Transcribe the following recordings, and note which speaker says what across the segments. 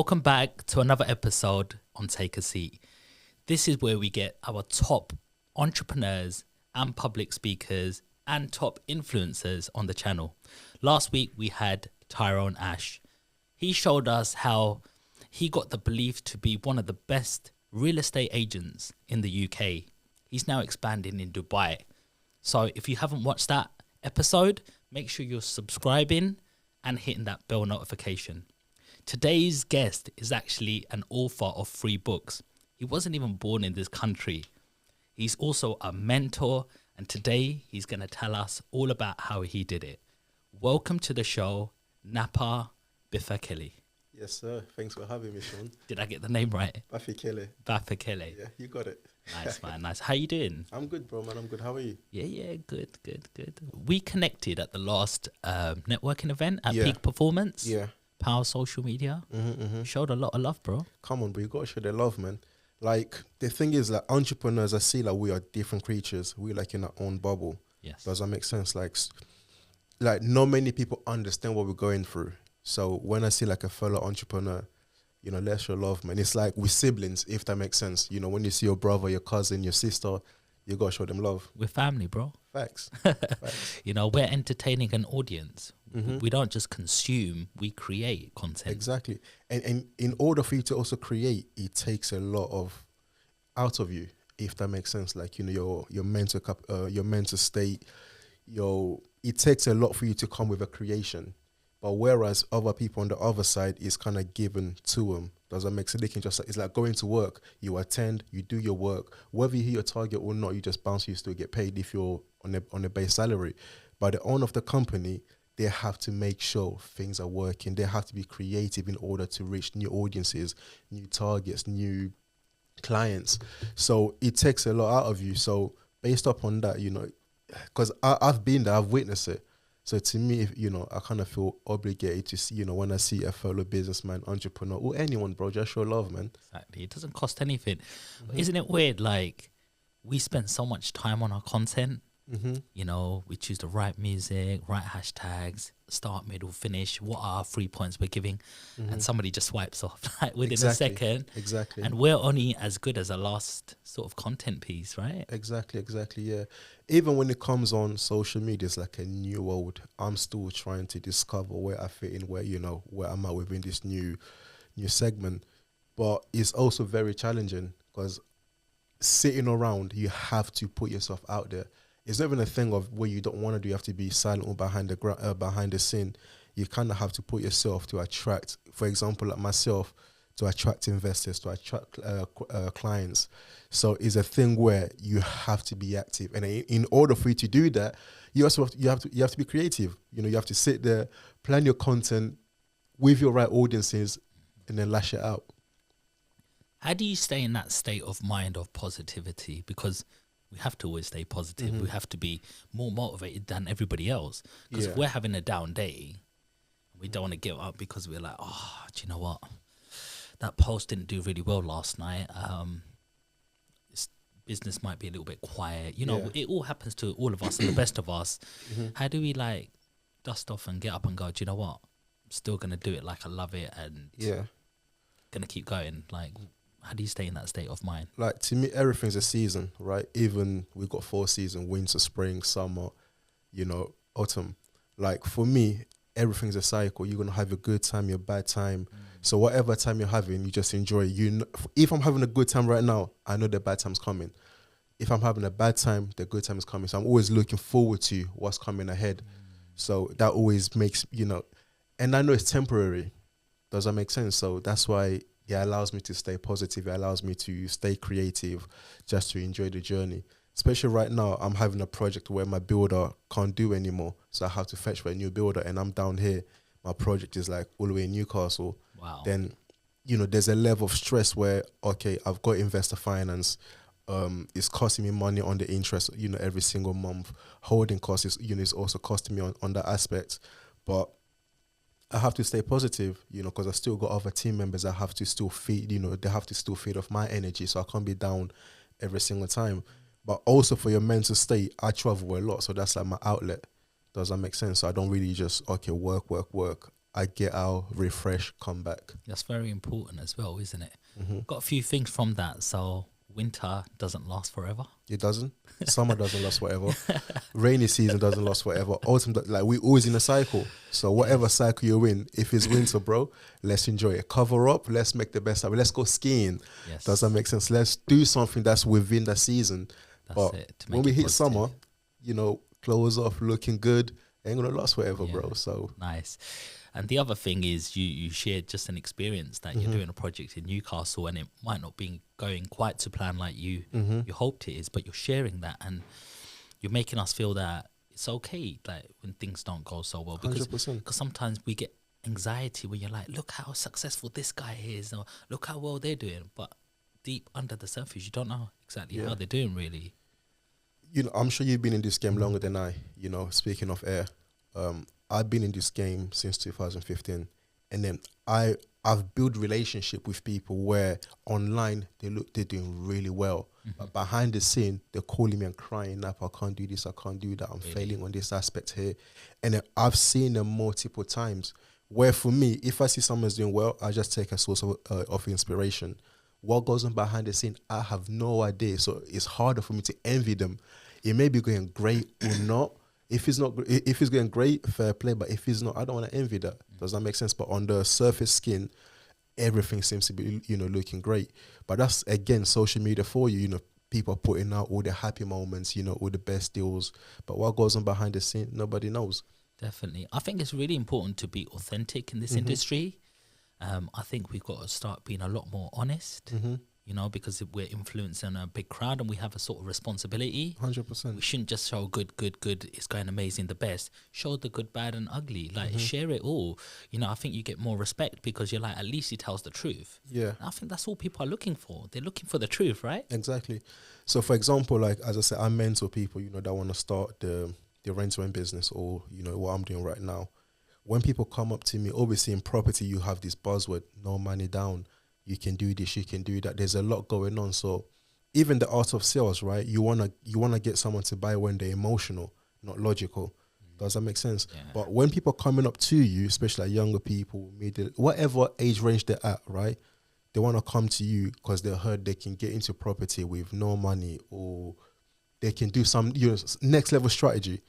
Speaker 1: Welcome back to another episode on Take a Seat. This is where we get our top entrepreneurs and public speakers and top influencers on the channel. Last week we had Tyrone Ash. He showed us how he got the belief to be one of the best real estate agents in the UK. He's now expanding in Dubai. So if you haven't watched that episode, make sure you're subscribing and hitting that bell notification. Today's guest is actually an author of 3 books. He wasn't even born in this country. He's also a mentor, and today he's going to tell us all about how he did it. Welcome to the show, Napa Bafikele.
Speaker 2: Yes, sir. Thanks for having me, Sean.
Speaker 1: Did I get the name right?
Speaker 2: Bafikele.
Speaker 1: Bafikele.
Speaker 2: Yeah, you got it.
Speaker 1: Nice, man. Nice. How you doing?
Speaker 2: I'm good, bro, man. I'm good. How are you?
Speaker 1: Yeah. Good. We connected at the last networking event at
Speaker 2: Yeah.
Speaker 1: Peak Performance.
Speaker 2: Yeah.
Speaker 1: Power Social Media. Showed a lot of love, bro.
Speaker 2: Come on, bro. You got to show the love, man. Like, the thing is, like, entrepreneurs, I see, like, we are different creatures. We're, like, in our own bubble.
Speaker 1: Yes.
Speaker 2: Does that make sense? Like, not many people understand what we're going through. So when I see, like, a fellow entrepreneur, you know, let's show love, man. It's like we're siblings, if that makes sense. You know, when you see your brother, your cousin, your sister, you got to show them love.
Speaker 1: We're family, bro.
Speaker 2: Facts. Facts.
Speaker 1: You know, we're entertaining an audience. We don't just consume, we create content.
Speaker 2: Exactly. And in order for you to also create, it takes a lot of out of you, if that makes sense. Like, you know, your mental state, it takes a lot for you to come with a creation. But whereas other people on the other side is kind of given to them. Does that make sense? They can just, it's like going to work. You attend, you do your work. Whether you hit your target or not, you just bounce, you still get paid if you're on a base salary. But the owner of the company, they have to make sure things are working. They have to be creative in order to reach new audiences, new targets, new clients. So it takes a lot out of you. So based upon that, you know, because I've been there, I've witnessed it. So to me, you know, I kind of feel obligated to see, you know, when I see a fellow businessman, entrepreneur, or anyone, bro, just show love, man.
Speaker 1: Exactly. It doesn't cost anything. Isn't it weird? Like, we spend so much time on our content. You know, we choose the right music, right hashtags, start, middle, finish. What are our 3 points we're giving? And somebody just swipes off like within a second.
Speaker 2: Exactly.
Speaker 1: And we're only as good as a last sort of content piece, right?
Speaker 2: Exactly, yeah. Even when it comes on social media, it's like a new world. I'm still trying to discover where I fit in, where I'm at within this new segment. But it's also very challenging because sitting around, you have to put yourself out there. It's not even a thing of where you don't want to do. You have to be silent or behind the scene. You kind of have to put yourself to attract, for example, like myself, to attract investors, to attract clients. So it's a thing where you have to be active, and in order for you to do that, you also have to be creative. You know, you have to sit there, plan your content with your right audiences, and then lash it out.
Speaker 1: How do you stay in that state of mind of positivity? Because we have to always stay positive. We have to be more motivated than everybody else. Because if we're having a down day, we don't want to give up because we're like, oh, do you know what? That post didn't do really well last night. This business might be a little bit quiet. You know, it all happens to all of us and the best of us. How do we like dust off and get up and go, do you know what? I'm still going to do it like I love it and going to keep going. Like, how do you stay in that state of mind?
Speaker 2: Like, to me, everything's a season, right? Even we've got 4 seasons: winter, spring, summer, you know, autumn. Like, for me, everything's a cycle. You're going to have your good time, your bad time. So whatever time you're having, you just enjoy it. You know, if I'm having a good time right now, I know the bad time's coming. If I'm having a bad time, the good time is coming. So I'm always looking forward to what's coming ahead. So that always makes, you know, and I know it's temporary. Does that make sense? So that's why it allows me to stay positive. It allows me to stay creative, just to enjoy the journey. Especially right now, I'm having a project where my builder can't do anymore. So I have to fetch for a new builder, and I'm down here. My project is like all the way in Newcastle.
Speaker 1: Wow.
Speaker 2: Then, you know, there's a level of stress where, okay, I've got investor finance. It's costing me money on the interest, you know, every single month. Holding costs is, you know, is also costing me on that aspect. But I have to stay positive, you know, because I still got other team members I have to still feed, you know, they have to still feed off my energy. So I can't be down every single time. But also for your mental state, I travel a lot. So that's like my outlet. Does that make sense? So I don't really just, okay, work. I get our refresh, come back.
Speaker 1: That's very important as well, isn't it?
Speaker 2: Mm-hmm.
Speaker 1: Got a few things from that. So winter doesn't last forever.
Speaker 2: It doesn't. Summer doesn't last forever. Rainy season doesn't last forever. Autumn, like we always in a cycle. So whatever cycle you're in, if it's winter, bro, let's enjoy it. Cover up. Let's make the best of it. Let's go skiing.
Speaker 1: Yes.
Speaker 2: Does that make sense? Let's do something that's within the season.
Speaker 1: That's
Speaker 2: but
Speaker 1: it. To
Speaker 2: when
Speaker 1: make
Speaker 2: we
Speaker 1: it
Speaker 2: hit
Speaker 1: positive.
Speaker 2: summer, you know, clothes off, looking good, ain't gonna last forever,
Speaker 1: Yeah.
Speaker 2: bro. So
Speaker 1: Nice. And the other thing is you shared just an experience that you're doing a project in Newcastle and it might not be going quite to plan like you hoped it is, but you're sharing that and you're making us feel that it's okay like when things don't go so well, because
Speaker 2: 100%.
Speaker 1: sometimes we get anxiety when you're like, look how successful this guy is, or look how well they're doing, but deep under the surface you don't know exactly how they're doing really.
Speaker 2: You know, I'm sure you've been in this game longer than I. You know, speaking of air, I've been in this game since 2015, and then I've built relationship with people where online they're doing really well, but behind the scene they're calling me and crying, Napa, I can't do this, I can't do that, I'm failing on this aspect here, and then I've seen them multiple times. Where for me, if I see someone's doing well, I just take a source of inspiration. What goes on behind the scene, I have no idea. So it's harder for me to envy them. It may be going great or not. If it's not, if it's going great, fair play. But if it's not, I don't want to envy that. Does that make sense? But on the surface skin, everything seems to be, you know, looking great. But that's again social media for you. You know, people are putting out all the happy moments, you know, all the best deals. But what goes on behind the scene, nobody knows.
Speaker 1: Definitely. I think it's really important to be authentic in this industry. I think we've got to start being a lot more honest, you know, because we're influencing a big crowd and we have a sort of responsibility.
Speaker 2: 100%.
Speaker 1: We shouldn't just show good, it's going amazing, the best. Show the good, bad and ugly. Like, share it all. You know, I think you get more respect because you're like, at least he tells the truth.
Speaker 2: Yeah.
Speaker 1: And I think that's all people are looking for. They're looking for the truth, right?
Speaker 2: Exactly. So, for example, like, as I said, I mentor people, you know, that want to start the rent-to-rent business or, you know, what I'm doing right now. When people come up to me, obviously in property, you have this buzzword, no money down. You can do this, you can do that. There's a lot going on. So even the art of sales, right? You wanna get someone to buy when they're emotional, not logical. Does that make sense?
Speaker 1: Yeah.
Speaker 2: But when people are coming up to you, especially like younger people, middle, whatever age range they're at, right? They want to come to you because they heard they can get into property with no money, or they can do some, you know, next level strategy.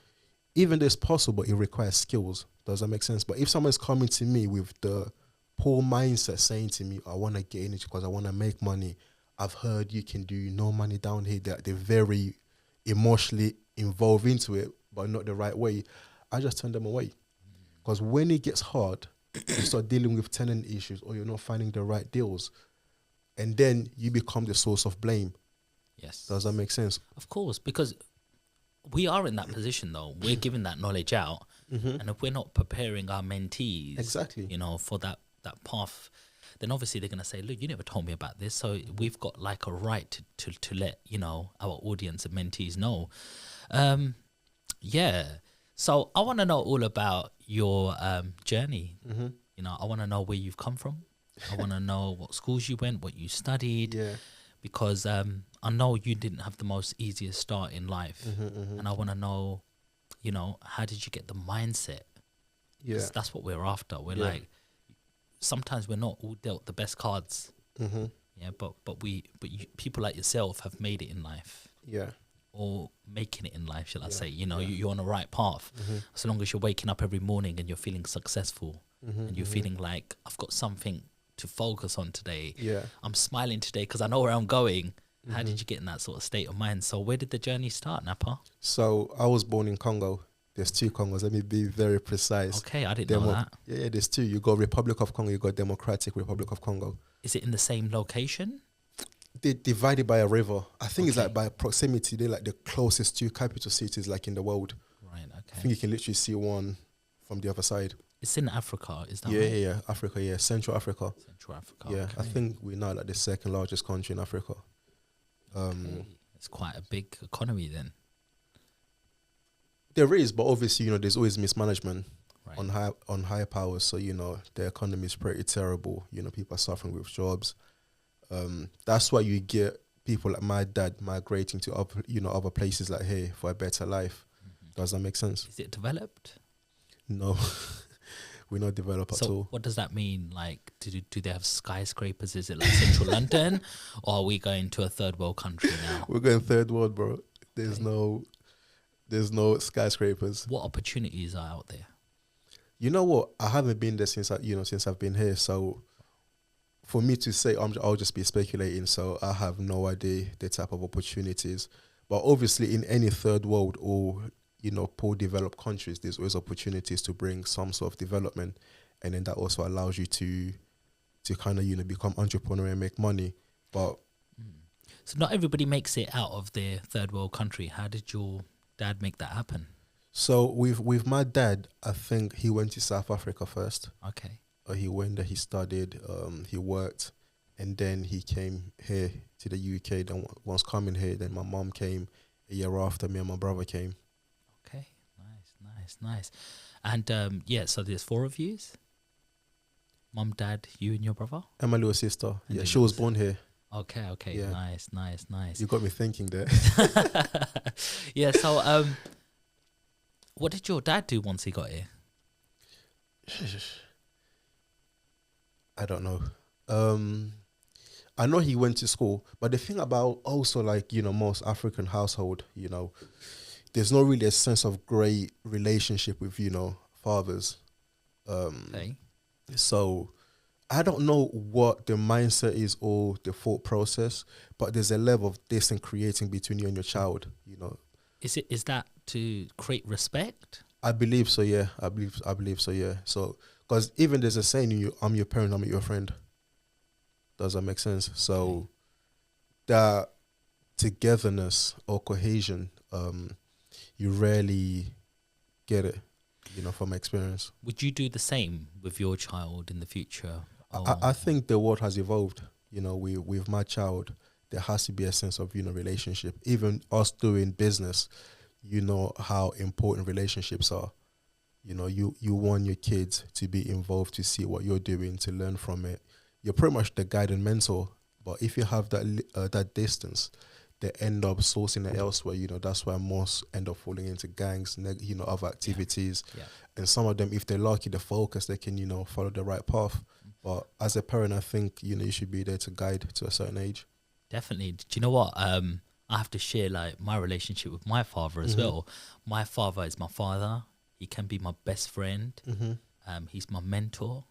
Speaker 2: Even though it's possible, it requires skills. Does that make sense? But if someone's coming to me with the poor mindset saying to me, I want to get in it because I want to make money, I've heard you can do no money down here, they're very emotionally involved into it, but not the right way, I just turn them away. Because when it gets hard, you start dealing with tenant issues or you're not finding the right deals, and then you become the source of blame.
Speaker 1: Yes.
Speaker 2: Does that make sense?
Speaker 1: Of course, because we are in that position though. We're giving that knowledge out. And if we're not preparing our mentees,
Speaker 2: Exactly.
Speaker 1: you know, for that path, then obviously they're going to say, look, you never told me about this. So we've got like a right to let, you know, our audience and mentees know. Yeah. So I want to know all about your journey. You know, I want to know where you've come from. I want to know what schools you went, what you studied.
Speaker 2: Yeah.
Speaker 1: Because I know you didn't have the most easiest start in life. And I want to know, you know, how did you get the mindset?
Speaker 2: Yeah.
Speaker 1: 'Cause that's what we're after. We're like, sometimes we're not all dealt the best cards. Yeah, but people like yourself have made it in life.
Speaker 2: Yeah.
Speaker 1: Or making it in life, shall I say. You know, you're on the right path. As long as you're waking up every morning and you're feeling successful and you're feeling like, I've got something to focus on today.
Speaker 2: Yeah.
Speaker 1: I'm smiling today because I know where I'm going. How did you get in that sort of state of mind? So where did the journey start, Napa?
Speaker 2: So I was born in Congo. There's two Congos. Let me be very precise.
Speaker 1: Okay, I didn't know that.
Speaker 2: Yeah, there's two. You got Republic of Congo, you got Democratic Republic of Congo.
Speaker 1: Is it in the same location?
Speaker 2: They're divided by a river. I think it's
Speaker 1: Okay.
Speaker 2: like by proximity. They're like the closest two capital cities like in the world.
Speaker 1: Right,
Speaker 2: I
Speaker 1: okay.
Speaker 2: think you can literally see one from the other side.
Speaker 1: It's in Africa, is that
Speaker 2: Yeah,
Speaker 1: right?
Speaker 2: yeah, Africa, yeah. Central Africa.
Speaker 1: Central Africa.
Speaker 2: Yeah, I
Speaker 1: okay.
Speaker 2: think we're now like the second largest country in Africa.
Speaker 1: Okay. It's quite a big economy then.
Speaker 2: There is, but obviously, you know, there's always mismanagement
Speaker 1: Right.
Speaker 2: on higher powers. So, you know, the economy is pretty terrible. You know, people are suffering with jobs. That's why you get people like my dad migrating to other places like here for a better life. Does that make sense?
Speaker 1: Is it developed?
Speaker 2: No. We're not developed at
Speaker 1: So
Speaker 2: all.
Speaker 1: what does that mean? Like, do they have skyscrapers? Is it like central London, or are we going to a third world country now?
Speaker 2: We're going third world, bro. There's
Speaker 1: Okay.
Speaker 2: no skyscrapers.
Speaker 1: What opportunities are out there?
Speaker 2: You know what? I haven't been there since since I've been here. So for me to say, I'll just be speculating. So I have no idea the type of opportunities. But obviously, in any third world or poor developed countries, there's always opportunities to bring some sort of development, and then that also allows you to kind of become entrepreneur and make money. But
Speaker 1: So not everybody makes it out of their third world country. How did your dad make that happen?
Speaker 2: so with my dad, I think he went to South Africa first.
Speaker 1: Okay.
Speaker 2: He went there, he studied, he worked, and then he came here to the UK. Then once coming here, then my mom came a year after me and my brother came.
Speaker 1: Okay. Nice. And yeah, so there's 4 of yous. Mum, dad, you and your brother.
Speaker 2: And my little sister,
Speaker 1: And
Speaker 2: yeah,
Speaker 1: your
Speaker 2: she was
Speaker 1: little
Speaker 2: born here.
Speaker 1: Okay.
Speaker 2: Yeah.
Speaker 1: Nice.
Speaker 2: You got me thinking there.
Speaker 1: Yeah. So what did your dad do once he got here?
Speaker 2: I don't know. I know he went to school, but the thing about also most African household, there's not really a sense of great relationship with fathers.
Speaker 1: Okay.
Speaker 2: So I don't know what the mindset is or the thought process, but there's a level of distance creating between you and your child.
Speaker 1: Is that to create respect?
Speaker 2: I believe so. Yeah, I believe so. Yeah. So because even there's a saying, I'm your parent, I'm your friend. Does that make sense? So that togetherness or cohesion, you rarely get it, from experience.
Speaker 1: Would you do the same with your child in the future?
Speaker 2: I think the world has evolved. With my child, there has to be a sense of relationship. Even us doing business, how important relationships are. You want your kids to be involved, to see what you're doing, to learn from it. You're pretty much the guide and mentor. But if you have that distance, they end up sourcing it elsewhere. That's why most end up falling into gangs, other activities.
Speaker 1: Yeah.
Speaker 2: And some of them, if they're lucky, the focus, they can, follow the right path. But as a parent, I think, you should be there to guide to a certain age.
Speaker 1: Definitely. Do you know what? I have to share like my relationship with my father as well. My father is my father. He can be my best friend. He's my mentor.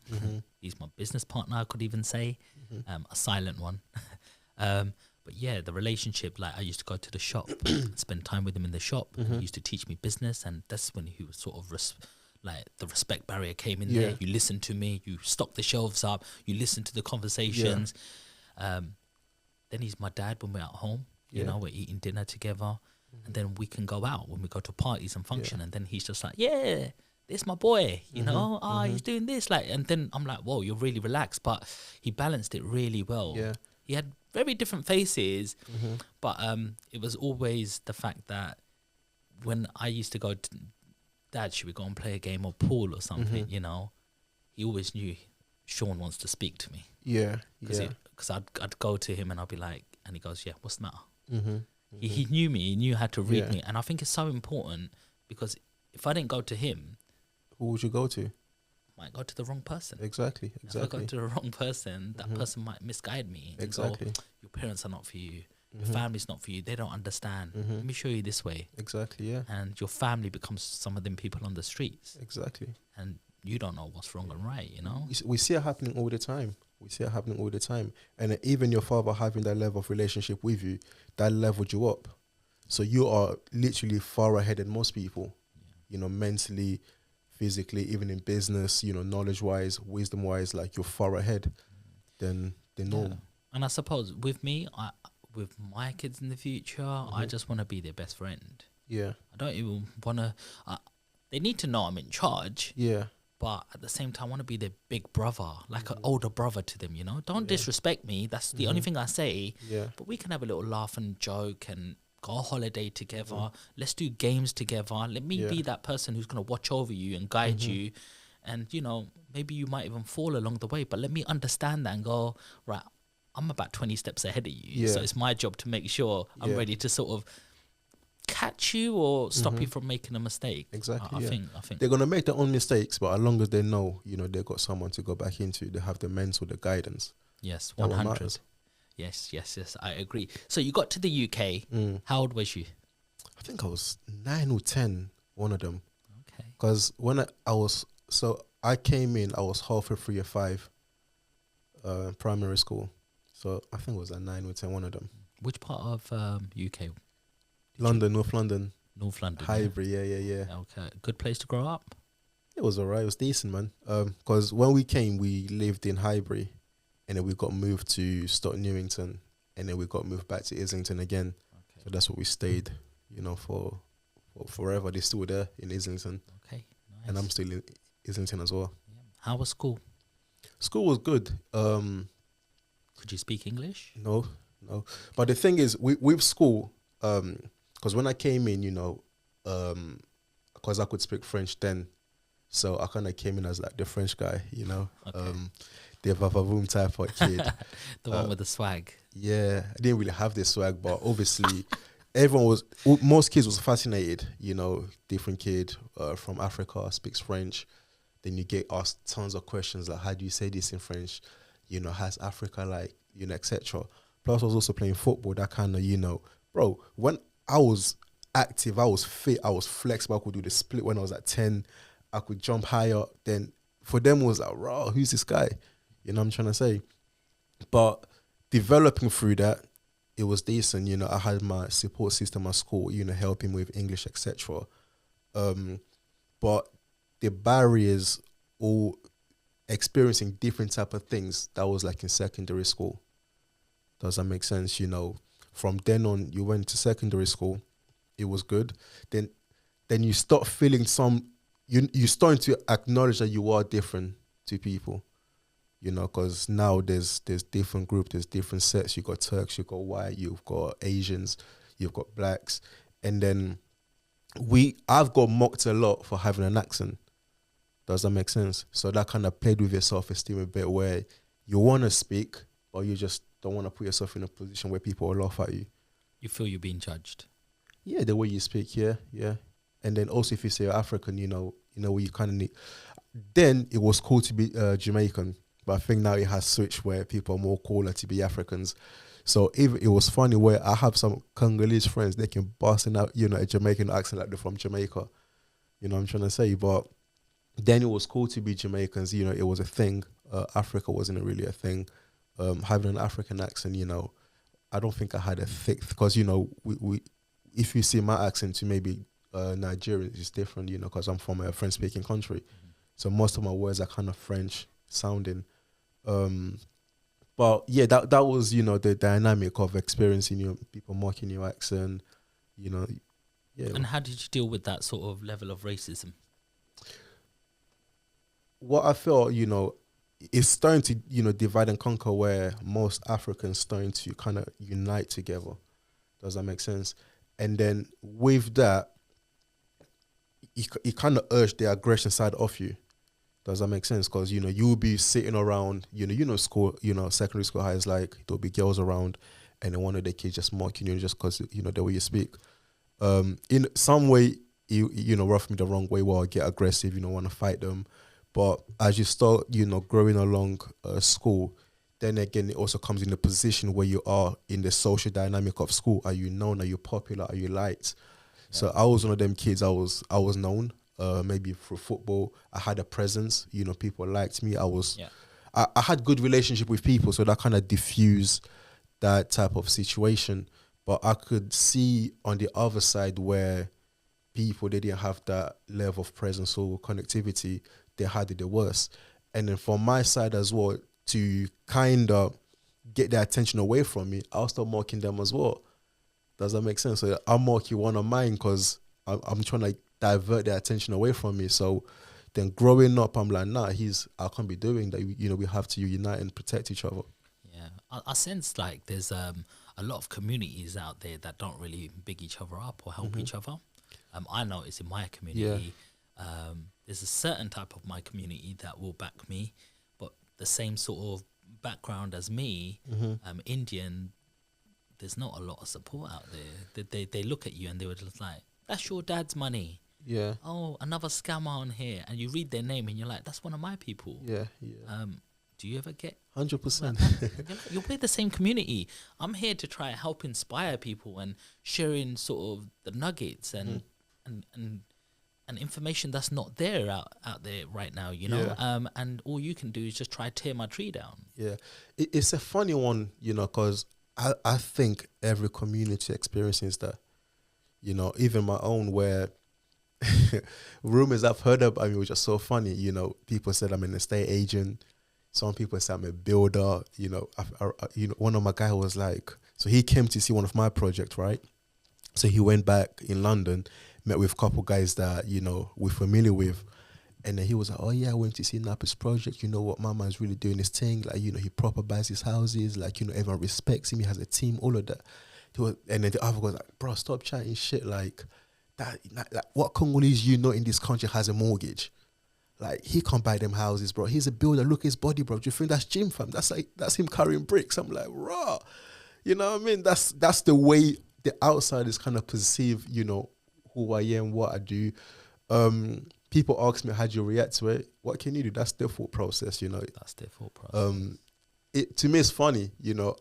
Speaker 1: He's my business partner, I could even say. A silent one. But yeah, the relationship, like I used to go to the shop, spend time with him in the shop. He used to teach me business, and that's when he was sort of the respect barrier came in there. You listen to me, you stock the shelves up, you listen to the conversations. Then he's my dad when we're at home. We're eating dinner together, and then we can go out when we go to parties and function. And then he's just like, yeah, this my boy, he's doing this, and then I'm like, whoa, you're really relaxed. But he balanced it really well. He had very different faces, but it was always the fact that when I used to go to Dad, should we go and play a game of pool or something, he always knew Sean wants to speak to me. Because I'd go to him and I'd be like, and he goes, yeah, what's the matter? He knew me, he knew how to read me. And I think it's so important, because if I didn't go to him,
Speaker 2: who would you go to?
Speaker 1: Might go to the wrong person.
Speaker 2: Exactly.
Speaker 1: If I go to the wrong person, that person might misguide me.
Speaker 2: Exactly.
Speaker 1: Go, your parents are not for you. Your family's not for you. They don't understand. Let me show you this way.
Speaker 2: Exactly, yeah.
Speaker 1: And your family becomes some of them people on the streets.
Speaker 2: Exactly.
Speaker 1: And you don't know what's wrong and right,
Speaker 2: We see it happening all the time. And even your father having that level of relationship with you, that leveled you up. So you are literally far ahead than most people, mentally, physically, even in business, knowledge-wise, wisdom-wise, like you're far ahead than the norm.
Speaker 1: Yeah. And I suppose with me, with my kids in the future, I just want to be their best friend.
Speaker 2: Yeah.
Speaker 1: I don't even want to... they need to know I'm in charge.
Speaker 2: Yeah.
Speaker 1: But at the same time, I want to be their big brother, like an older brother to them, Don't disrespect me. That's the only thing I say.
Speaker 2: Yeah.
Speaker 1: But we can have a little laugh and joke and go on holiday together. Let's do games together. Let me be that person who's going to watch over you and guide you. And, maybe you might even fall along the way. But let me understand that and go, right, I'm about 20 steps ahead of you. So it's my job to make sure I'm ready to sort of catch you or stop you from making a mistake.
Speaker 2: Exactly.
Speaker 1: I think
Speaker 2: They're gonna make their own mistakes, but as long as they know, they've got someone to go back into, they have the mentor, the guidance.
Speaker 1: yes,
Speaker 2: That what
Speaker 1: 100.
Speaker 2: matters.
Speaker 1: Yes, I agree. So you got to the UK. How old was you?
Speaker 2: I think I was 9 or 10, one of them.
Speaker 1: Okay.
Speaker 2: Because when I came in, I was halfway through year 5, primary school. So I think it was at 9 or 10, one of them.
Speaker 1: Which part of UK?
Speaker 2: London, North London.
Speaker 1: North London.
Speaker 2: Highbury, yeah.
Speaker 1: Okay. Good place to grow up.
Speaker 2: It was alright. It was decent, man. Because when we came, we lived in Highbury, and then we got moved to Stoke Newington, and then we got moved back to Islington again.
Speaker 1: Okay.
Speaker 2: So that's what we stayed, for forever. They're still there in Islington,
Speaker 1: Okay. Nice.
Speaker 2: and I'm still in Islington as well.
Speaker 1: Yeah. How was school?
Speaker 2: School was good.
Speaker 1: Could you speak English?
Speaker 2: No. But the thing is, with school, because when I came in, because I could speak French then, so I kind of came in as like the French guy,
Speaker 1: Okay.
Speaker 2: The vavavoom type of kid.
Speaker 1: The one with the swag.
Speaker 2: Yeah, I didn't really have this swag, but obviously, most kids was fascinated. Different kid from Africa speaks French. Then you get asked tons of questions like, how do you say this in French? How's Africa like? Etc. Plus, I was also playing football. That kind of, bro. When I was active, I was fit, I was flexible. I could do the split when I was at 10. I could jump higher. Then for them, it was like, raw. Who's this guy? You know what I'm trying to say? But developing through that, it was decent. I had my support system at school, helping with English, etc. But the barriers or experiencing different type of things, that was like in secondary school. Does that make sense? From then on, you went to secondary school, it was good. Then you start feeling you starting to acknowledge that you are different to people. Because now there's different groups, there's different sets. You've got Turks, you've got white, you've got Asians, you've got blacks. And then I've got mocked a lot for having an accent. Does that make sense? So that kind of played with your self-esteem a bit, where you want to speak, but you just don't want to put yourself in a position where people will laugh at you.
Speaker 1: You feel you're being judged.
Speaker 2: Yeah, the way you speak, yeah. And then also if you say you're African, where you kind of need. Then it was cool to be Jamaican, but I think now it has switched where people are more cooler to be Africans. So even it was funny where I have some Congolese friends, they can bust out, a Jamaican accent like they're from Jamaica. You know what I'm trying to say? But then it was cool to be Jamaicans. It was a thing. Africa wasn't really a thing. Having an African accent, I don't think I had a thick, because we if you see my accent to maybe Nigerian, it's different. Because I'm from a French-speaking country, so most of my words are kind of French sounding. But yeah, that was the dynamic of experiencing people mocking your accent. Yeah.
Speaker 1: And how did you deal with that sort of level of racism?
Speaker 2: What I felt, it's starting to, divide and conquer, where most Africans starting to kind of unite together. Does that make sense? And then with that, it kind of urged the aggression side of you. Does that make sense? Because, you'll be sitting around, school, secondary school highs, like, there'll be girls around, and then one of the kids just mocking you just because, the way you speak. In some way, rough me the wrong way, where I get aggressive, want to fight them. But as you start, growing along school, then again, it also comes in the position where you are in the social dynamic of school. Are you known? Are you popular? Are you liked? Yeah. So I was one of them kids. I was known, maybe through football. I had a presence. People liked me. I had good relationship with people, so that kind of diffused that type of situation. But I could see on the other side where people, they didn't have that level of presence or connectivity. They had it the worst. And then from my side as well, to kind of get their attention away from me, I'll start mocking them as well. Does that make sense? So I'll mock you one of mine because I'm trying to divert their attention away from me. So then growing up, I'm like, nah, I can't be doing that. We have to unite and protect each other.
Speaker 1: Yeah, I sense like there's a lot of communities out there that don't really big each other up or help each other. I notice in my community, there's a certain type of my community that will back me, but the same sort of background as me, Indian, there's not a lot of support out there. They look at you and they were just like, that's your dad's money.
Speaker 2: Yeah.
Speaker 1: Oh, another scammer on here. And you read their name and you're like, that's one of my people.
Speaker 2: Yeah.
Speaker 1: Do you ever get
Speaker 2: 100%.
Speaker 1: You're with the same community. I'm here to try and help inspire people and sharing sort of the nuggets and information that's not there out there right now, you know.
Speaker 2: Yeah.
Speaker 1: And all you can do is just try to tear my tree down.
Speaker 2: Yeah, it's a funny one, you know, because I think every community experiences that, you know, even my own, where rumors I've heard about me, which are so funny, you know, people said I'm an estate agent. Some people say I'm a builder, you know. You know, one of my guys was like, so he came to see one of my projects, right? So he went back in London, met with a couple guys that, you know, we're familiar with. And then he was like, oh yeah, I went to see Napa's project. You know what, my man's really doing his thing. Like, you know, he proper buys his houses. Like, you know, everyone respects him. He has a team, all of that. And then the other was like, bro, stop chatting shit. Like, like what Congolese you know in this country has a mortgage? Like, he can't buy them houses, bro. He's a builder. Look at his body, bro. Do you think that's gym fam? That's him carrying bricks. I'm like, raw. You know what I mean? That's the way the outsiders kind of perceive, you know, who I am, what I do. People ask me, how do you react to it? What can you do? That's their thought process, you know.
Speaker 1: That's their thought process.
Speaker 2: To me, it's funny, you know.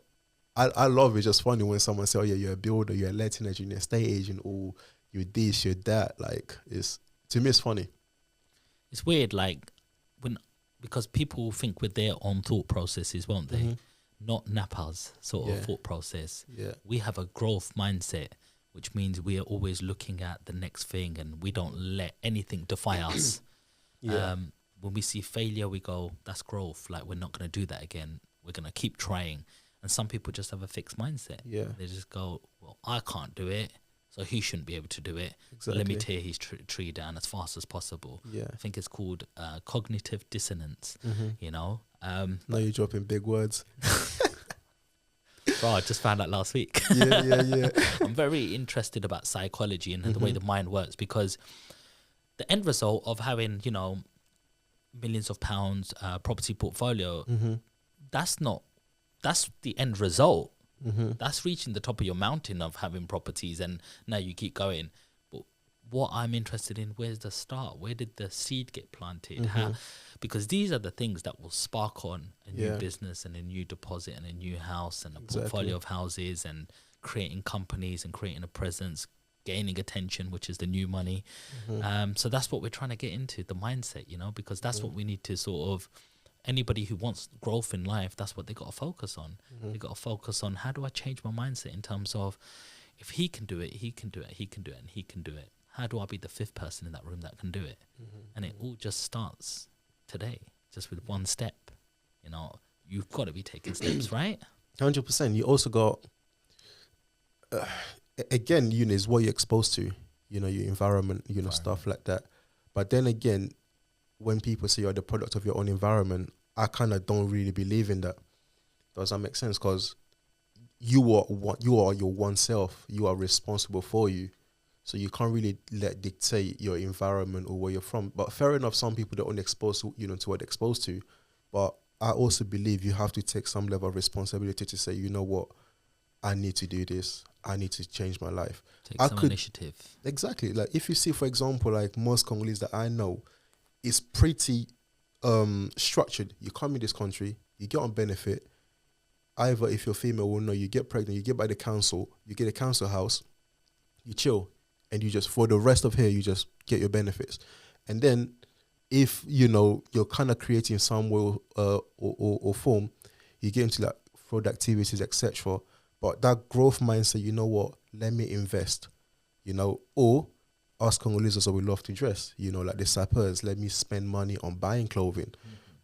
Speaker 2: I love it. It's just funny when someone says, oh yeah, you're a builder, you're a letting agent, you're a estate agent, or you're this, you're that. Like, to me, it's funny.
Speaker 1: It's weird, like, because people think with their own thought processes, won't they?
Speaker 2: Mm-hmm.
Speaker 1: Not Napa's sort of thought process.
Speaker 2: Yeah.
Speaker 1: We have a growth mindset, which means we are always looking at the next thing and we don't let anything defy us.
Speaker 2: Yeah.
Speaker 1: When we see failure, we go, that's growth. Like, we're not going to do that again. We're going to keep trying. And some people just have a fixed mindset.
Speaker 2: Yeah.
Speaker 1: They just go, well, I can't do it, so he shouldn't be able to do it.
Speaker 2: Exactly.
Speaker 1: So let me tear his tree down as fast as possible.
Speaker 2: Yeah.
Speaker 1: I think it's called cognitive dissonance, you know.
Speaker 2: Now you're dropping big words.
Speaker 1: Bro, I just found out last week.
Speaker 2: Yeah.
Speaker 1: I'm very interested about psychology and the way the mind works, because the end result of having, you know, millions of pounds property portfolio, that's the end result. That's reaching the top of your mountain of having properties, and now you keep going. But what I'm interested in, where's the start? Where did the seed get planted? How? Because these are the things that will spark on a new business and a new deposit and a new house and a portfolio of houses, and creating companies and creating a presence, gaining attention, which is the new money. So that's what we're trying to get into, the mindset, you know, because that's what we need to sort of, anybody who wants growth in life, that's what they got to focus on. They got to focus on, how do I change my mindset in terms of, if he can do it, he can do it, he can do it, and he can do it. How do I be the fifth person in that room that can do it? And it all just starts today, just with one step. You know, you've got to be taking steps, right?
Speaker 2: 100%. You also got, again, you know, is what you're exposed to, you know, your environment, you know, stuff like that. But then again, when people say you're the product of your own environment, I kind of don't really believe in that. Does that make sense? Because you are your one self. You are responsible for you. So you can't really dictate your environment or where you're from. But fair enough, some people they're only exposed to, you know, to what they're exposed to. But I also believe you have to take some level of responsibility to say, you know what, I need to do this. I need to change my life.
Speaker 1: Take some initiative.
Speaker 2: Exactly. Like, if you see, for example, like most Congolese that I know, it's pretty structured. You come in this country, you get on benefit. Either if you're female or no, you get pregnant, you get by the council, you get a council house, you chill, and you just, for the rest of here, you just get your benefits. And then if, you know, you're kind of creating some way or form, you get into like fraud activities, etc. But that growth mindset, you know what, let me invest, you know, or us Congolese also, we love to dress, you know, like the sappers, let me spend money on buying clothing.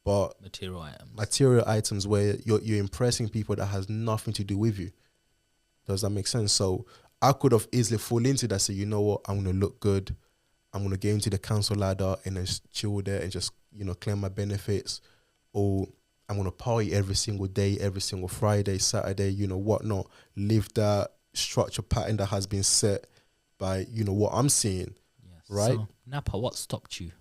Speaker 2: But material items where you're impressing people that has nothing to do with you. Does that make sense? So I could have easily fall into that, say, you know what, I'm going to look good, I'm going to get into the council ladder and then chill there and just, you know, claim my benefits, or I'm going to party every single day, every single Friday, Saturday, you know, whatnot, live that structure pattern that has been set by, you know, what I'm seeing, right?
Speaker 1: So, Napa, what stopped you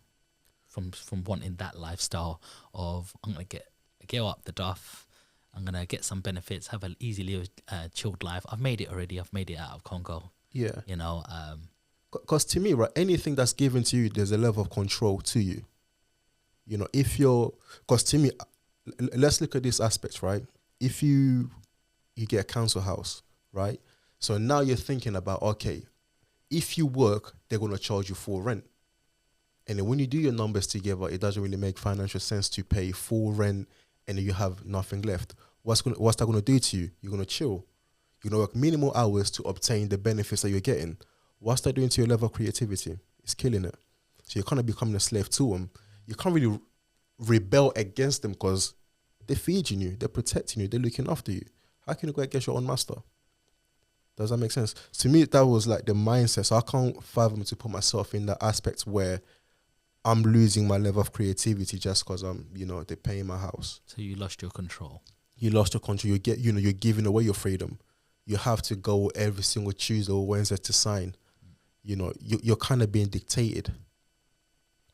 Speaker 1: from wanting that lifestyle of, I'm going to get up the duff, I'm gonna get some benefits, have an easily chilled life. I've made it already. I've made it out of Congo.
Speaker 2: Yeah.
Speaker 1: You know,
Speaker 2: Because to me, right, anything that's given to you, there's a level of control to you. You know, if you're, because to me, let's look at this aspect, right? If you get a council house, right? So now you're thinking about, okay, if you work, they're going to charge you full rent. And then when you do your numbers together, it doesn't really make financial sense to pay full rent and then you have nothing left. What's that going to do to you? You're going to chill. You're going to work minimal hours to obtain the benefits that you're getting. What's that doing to your level of creativity? It's killing it. So you're kind of becoming a slave to them. You can't really rebel against them because they're feeding you, they're protecting you, they're looking after you. How can you go against your own master? Does that make sense? To me, that was like the mindset. So I can't fathom to put myself in that aspect where I'm losing my level of creativity just because they're paying my house.
Speaker 1: So you lost your control.
Speaker 2: You lost your control. You're giving away your freedom. You have to go every single Tuesday or Wednesday to sign. You're kind of being dictated.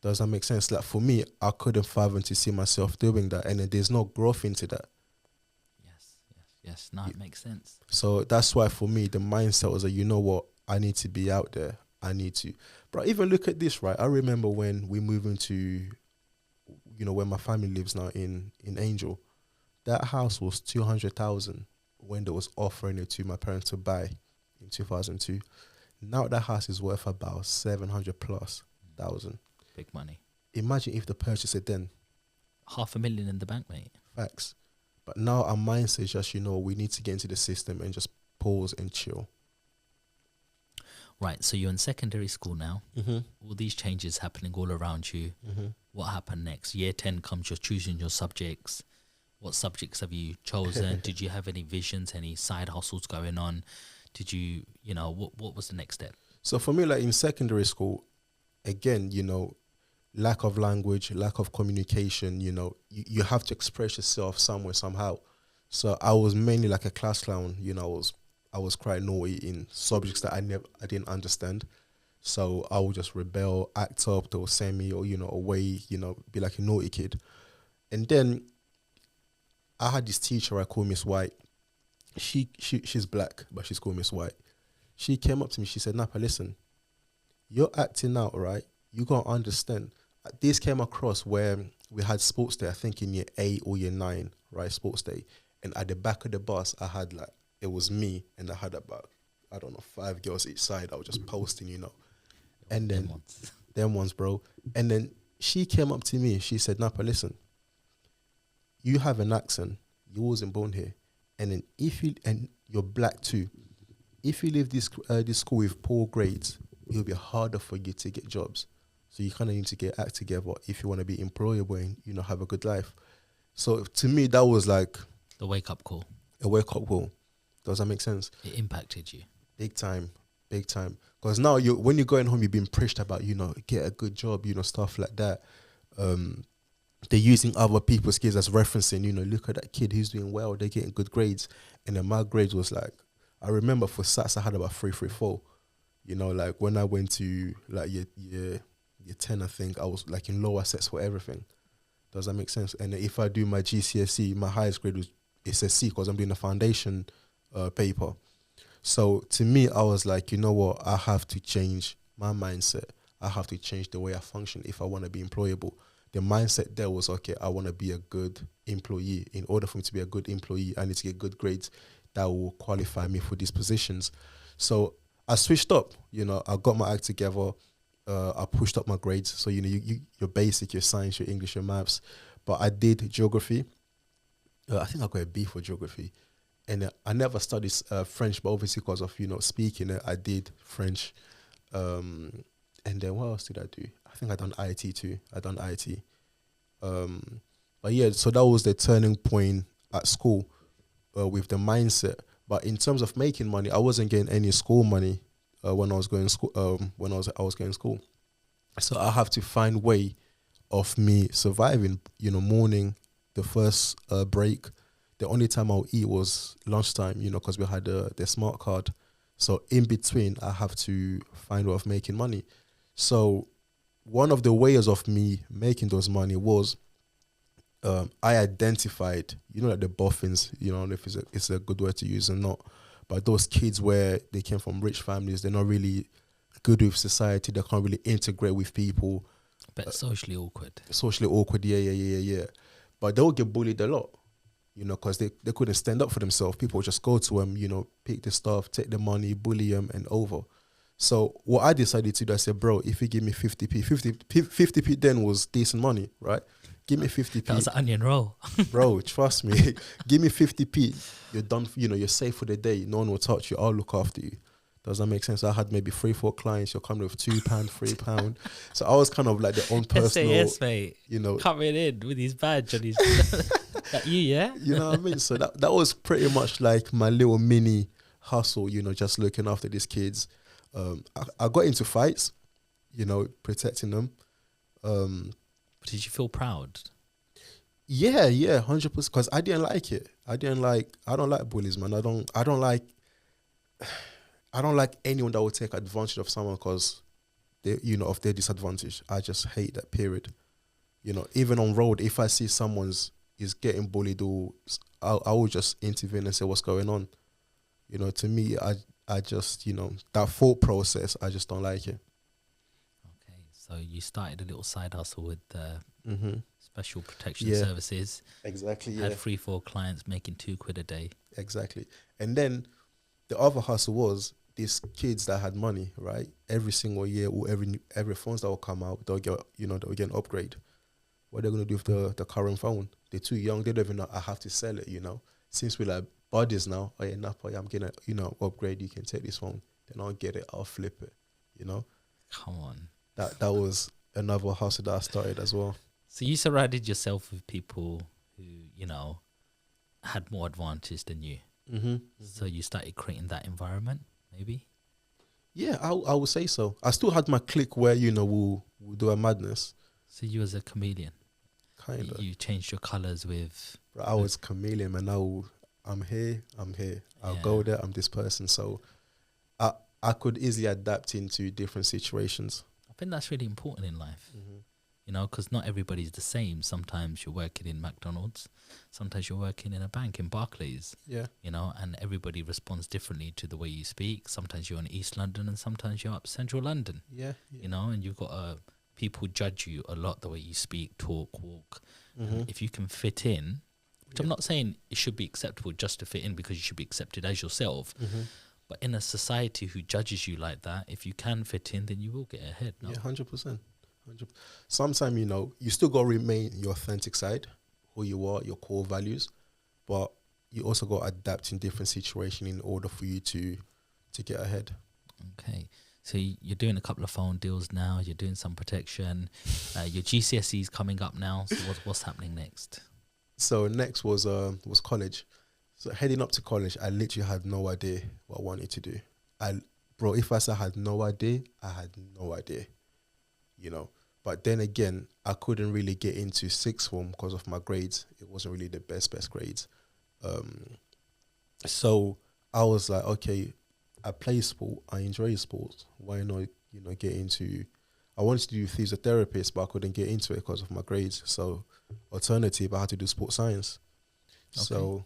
Speaker 2: Does that make sense? Like for me, I couldn't fathom to see myself doing that, and then there's no growth into that.
Speaker 1: Yes. No, it makes sense.
Speaker 2: So that's why for me, the mindset was that, you know what, I need to be out there. I need to. But even look at this, right? I remember when we moved into, where my family lives now in Angel, that house was 200,000 when they was offering it to my parents to buy in 2002. Now that house is worth about 700 plus thousand.
Speaker 1: Big money.
Speaker 2: Imagine if they purchased it then.
Speaker 1: $500,000 in the bank, mate.
Speaker 2: Facts. But now our mindset is just, we need to get into the system and just pause and chill.
Speaker 1: Right, so you're in secondary school now.
Speaker 2: Mm-hmm.
Speaker 1: All these changes happening all around you.
Speaker 2: Mm-hmm.
Speaker 1: What happened next? Year 10 comes, you're choosing your subjects. What subjects have you chosen? Did you have any visions, any side hustles going on? Did you, what was the next step?
Speaker 2: So for me, like in secondary school, again, lack of language, lack of communication, you have to express yourself somewhere, somehow. So I was mainly like a class clown, I was quite naughty in subjects that I didn't understand. So I would just rebel, act up, they'll send me or, away, be like a naughty kid. And then I had this teacher I call Miss White. She's black, but she's called Miss White. She came up to me, she said, Napa, listen, you're acting out, right? You gotta understand. This came across where we had sports day, I think in year 8 or year 9, right? Sports day. And at the back of the bus, I had it was me and I had about, 5 girls each side. I was just posting, And then, them ones, bro. And then she came up to me, she said, Napa, listen, you have an accent. You wasn't born here. And then and you're black too. If you leave this school with poor grades, it'll be harder for you to get jobs. So you kind of need to get act together if you want to be employable and, have a good life. So to me, that was like
Speaker 1: the wake-up call.
Speaker 2: A wake-up call. Does that make sense?
Speaker 1: It impacted you.
Speaker 2: Big time. Because now when you're going home, you've been preached about, get a good job, stuff like that. They're using other people's kids as referencing, look at that kid who's doing well, they're getting good grades. And then my grades was like, I remember for SATs I had about 334. Like when I went to like year 10, I think I was like in lower sets for everything. Does that make sense? And if I do my GCSE, my highest grade it's a C because I'm doing a foundation paper. So to me, I was like, you know what? I have to change my mindset. I have to change the way I function if I want to be employable. The mindset there was, okay, I want to be a good employee. In order for me to be a good employee, I need to get good grades that will qualify me for these positions. So I switched up, I got my act together. I pushed up my grades. So, your basic, your science, your English, your maths. But I did geography. I think I got a B for geography. And I never studied French, but obviously because of, speaking it, I did French. And then what else did I do? I think I done IT too. But yeah, so that was the turning point at school with the mindset. But in terms of making money, I wasn't getting any school money when I was going school. When I was going to school, so I have to find way of me surviving. Morning, the first break, the only time I'll eat was lunchtime. Because we had the smart card. So in between, I have to find way of making money. So one of the ways of me making those money was I identified, like the boffins, I don't know if it's a good word to use or not, but those kids where they came from rich families, they're not really good with society, they can't really integrate with people.
Speaker 1: But socially awkward.
Speaker 2: Socially awkward, yeah. But they'll get bullied a lot, because they couldn't stand up for themselves. People would just go to them, pick the stuff, take the money, bully them, and over. So what I decided to do, I said, bro, if you give me 50p, 50p then was decent money, right? Give me 50p.
Speaker 1: That was an onion roll.
Speaker 2: Bro, trust me. Give me 50p. You're done, you're safe for the day. No one will touch you. I'll look after you. Does that make sense? I had maybe 3-4 clients. You're coming with £2, £3. So I was kind of like the own personal,
Speaker 1: SAS, mate. Coming in with his badge and his... That you, yeah?
Speaker 2: You know what I mean? So that was pretty much like my little mini hustle, just looking after these kids. I got into fights, protecting them.
Speaker 1: But did you feel proud?
Speaker 2: Yeah, 100%. Because I didn't like it. I don't like bullies, man. I don't like anyone that would take advantage of someone because they, of their disadvantage. I just hate that, period. Even on road, if I see someone's is getting bullied, or I will just intervene and say what's going on. To me, I just, that thought process, I just don't like it.
Speaker 1: Okay, so you started a little side hustle with special protection services.
Speaker 2: Exactly,
Speaker 1: Had 3-4 clients making £2 a day.
Speaker 2: Exactly. And then the other hustle was these kids that had money, right? Every single year or every phones that will come out, they'll get, they'll get an upgrade. What are they going to do with the current phone? They're too young. They don't even know I have to sell it, Since we're like buddies now, oh yeah, Napa, I'm going to, upgrade. You can take this phone. Then I'll get it. I'll flip it,
Speaker 1: Come on.
Speaker 2: That was another hustle that I started as well.
Speaker 1: So you surrounded yourself with people who, had more advantage than you.
Speaker 2: Mm-hmm.
Speaker 1: So you started creating that environment, maybe?
Speaker 2: Yeah, I would say so. I still had my clique where, we'll do a madness.
Speaker 1: So you was a chameleon?
Speaker 2: Kind of.
Speaker 1: You changed your colours with...
Speaker 2: I was chameleon, man. I'm here. I'll go there. I'm this person. So I could easily adapt into different situations.
Speaker 1: I think that's really important in life. Because not everybody's the same. Sometimes you're working in McDonald's. Sometimes you're working in a bank in Barclays.
Speaker 2: Yeah.
Speaker 1: And everybody responds differently to the way you speak. Sometimes you're in East London and sometimes you're up Central London.
Speaker 2: Yeah.
Speaker 1: And you've got people judge you a lot the way you speak, talk, walk. If you can fit in, which I'm not saying it should be acceptable just to fit in because you should be accepted as yourself. But in a society who judges you like that, if you can fit in, then you will get ahead. No?
Speaker 2: Yeah, 100%. Sometimes, you still got to remain your authentic side, who you are, your core values, but you also got to adapt in different situations in order for you to get ahead.
Speaker 1: Okay. So you're doing a couple of phone deals now. You're doing some protection. Your GCSE's coming up now. So what's happening next?
Speaker 2: So next was college. So heading up to college, I literally had no idea what I wanted to do. Bro, if I said I had no idea, I had no idea. But then again, I couldn't really get into sixth form because of my grades. It wasn't really the best grades. So I was like, okay, I play sport. I enjoy sports. Why not, get into... I wanted to do physiotherapist, but I couldn't get into it because of my grades. So alternative, I had to do sports science. Okay. So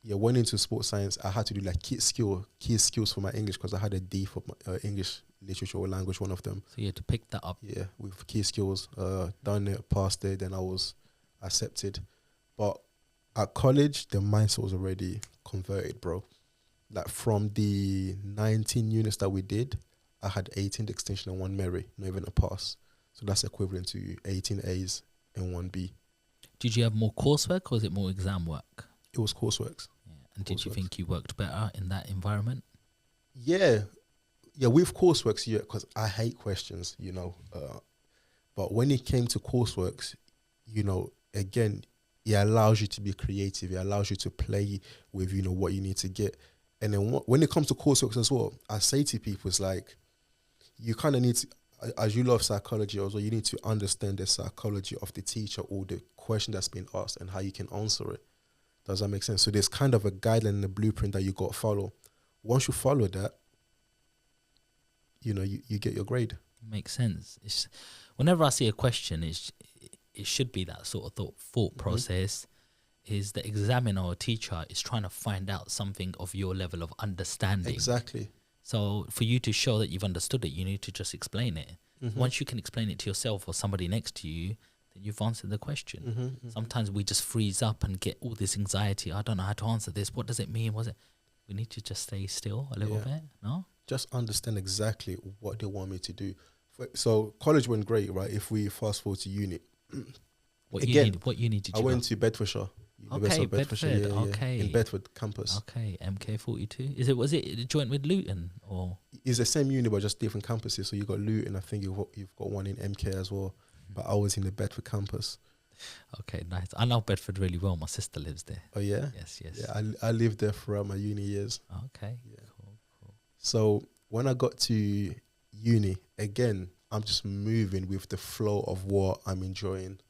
Speaker 2: went into sports science. I had to do like key skills for my English because I had a D for my, English literature or language, one of them.
Speaker 1: So you had to pick that up.
Speaker 2: Yeah, with key skills. Done it, passed it, then I was accepted. But at college, the mindset was already converted, bro. Like from the 19 units that we did, I had 18 distinction and 1 merit, not even a pass. So that's equivalent to 18 A's and 1 B.
Speaker 1: Did you have more coursework or was it more exam work?
Speaker 2: It was coursework.
Speaker 1: Yeah. And did you think you worked better in that environment?
Speaker 2: Yeah, with coursework, yeah, because I hate questions, but when it came to coursework, again, it allows you to be creative. It allows you to play with, what you need to get. And then when it comes to coursework as well, I say to people, it's like, you kind of need to, as you love psychology also, you need to understand the psychology of the teacher or the question that's been asked and how you can answer it. Does that make sense? So there's kind of a guideline and a blueprint that you got to follow. Once you follow that, you get your grade.
Speaker 1: Makes sense. Whenever I see a question, it it should be that sort of thought process, is the examiner or teacher is trying to find out something of your level of understanding.
Speaker 2: Exactly.
Speaker 1: So for you to show that you've understood it, you need to just explain it. Once you can explain it to yourself or somebody next to you, then you've answered the question. Sometimes we just freeze up and get all this anxiety. I don't know how to answer this. What does it mean? We need to just stay still a little bit, no?
Speaker 2: Just understand exactly what they want me to do. So college went great, right? If we fast forward to uni.
Speaker 1: What uni did you
Speaker 2: I went to Bedfordshire.
Speaker 1: Okay, Bedford. Okay.
Speaker 2: In Bedford campus.
Speaker 1: Okay, MK42. Was it joint with Luton or?
Speaker 2: It's the same uni but just different campuses. So you got Luton. I think you've got one in MK as well. But I was in the Bedford campus.
Speaker 1: Okay, nice. I know Bedford really well. My sister lives there.
Speaker 2: Oh yeah.
Speaker 1: Yes.
Speaker 2: Yeah, I lived there throughout my uni years.
Speaker 1: Okay.
Speaker 2: Yeah.
Speaker 1: Cool.
Speaker 2: So when I got to uni, again, I'm just moving with the flow of what I'm enjoying.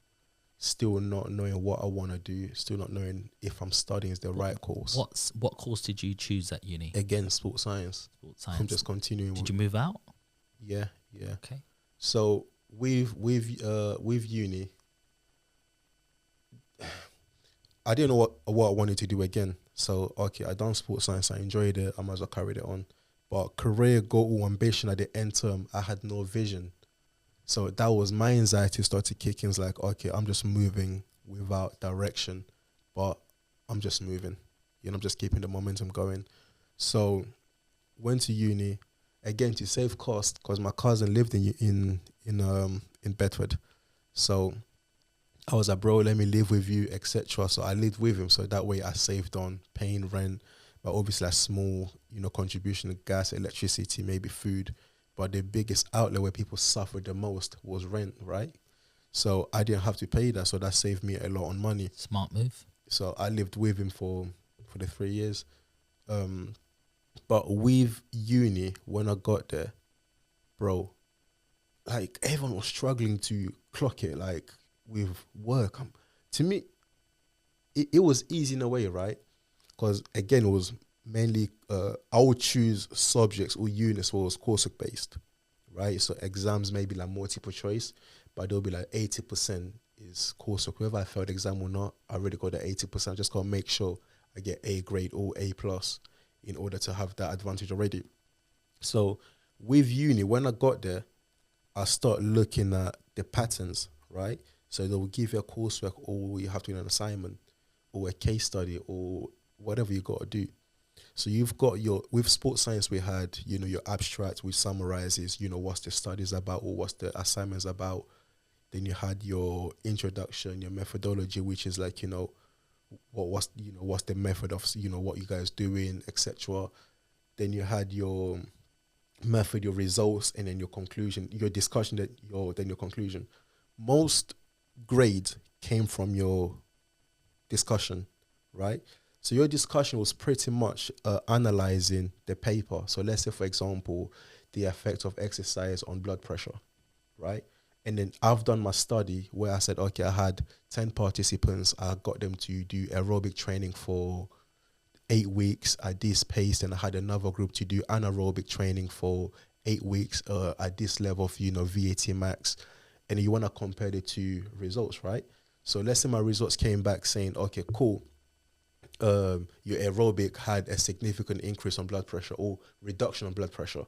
Speaker 2: Still not knowing what I want to do. Still not knowing if I'm studying is the right course.
Speaker 1: What course did you choose at uni?
Speaker 2: Again, sports science.
Speaker 1: Sports science.
Speaker 2: I'm just continuing.
Speaker 1: Did you move out?
Speaker 2: Yeah.
Speaker 1: Okay.
Speaker 2: So with uni, I didn't know what I wanted to do again. So okay, I done sports science. I enjoyed it. I might as well carry it on. But career goal or ambition at the end term, I had no vision. So that was my anxiety started kicking. It's like, okay, I'm just moving without direction, but I'm just moving. I'm just keeping the momentum going. So went to uni again to save cost because my cousin lived in Bedford. So I was like, bro, let me live with you, etc. So I lived with him. So that way I saved on paying rent, but obviously a small, contribution of gas, electricity, maybe food. But the biggest outlet where people suffered the most was rent, right? So I didn't have to pay that. So that saved me a lot on money.
Speaker 1: Smart move.
Speaker 2: So I lived with him for the 3 years. But with uni, when I got there, bro, like everyone was struggling to clock it, like with work. To me, it was easy in a way, right? Because again, it was mainly, I would choose subjects or units where it was coursework based, right? So exams may be like multiple choice, but there'll be like 80% is coursework. Whether I failed the exam or not, I already got the 80%. I just got to make sure I get A grade or A plus in order to have that advantage already. So with uni, when I got there, I start looking at the patterns, right? So they will give you a coursework or you have to do an assignment or a case study or whatever you got to do. So you've got with sports science, we had, your abstract, which summarizes, what's the studies about or what's the assignments about. Then you had your introduction, your methodology, which is like, what's the method of, what you guys doing, etc. Then you had your method, your results, and then your conclusion, your discussion, then your conclusion. Most grades came from your discussion, right? So your discussion was pretty much analyzing the paper. So let's say, for example, the effect of exercise on blood pressure, right? And then I've done my study where I said, okay, I had 10 participants. I got them to do aerobic training for 8 weeks at this pace. And I had another group to do anaerobic training for 8 weeks at this level of, VAT max. And you want to compare the two results, right? So let's say my results came back saying, okay, cool. Your aerobic had a significant increase on blood pressure or reduction on blood pressure,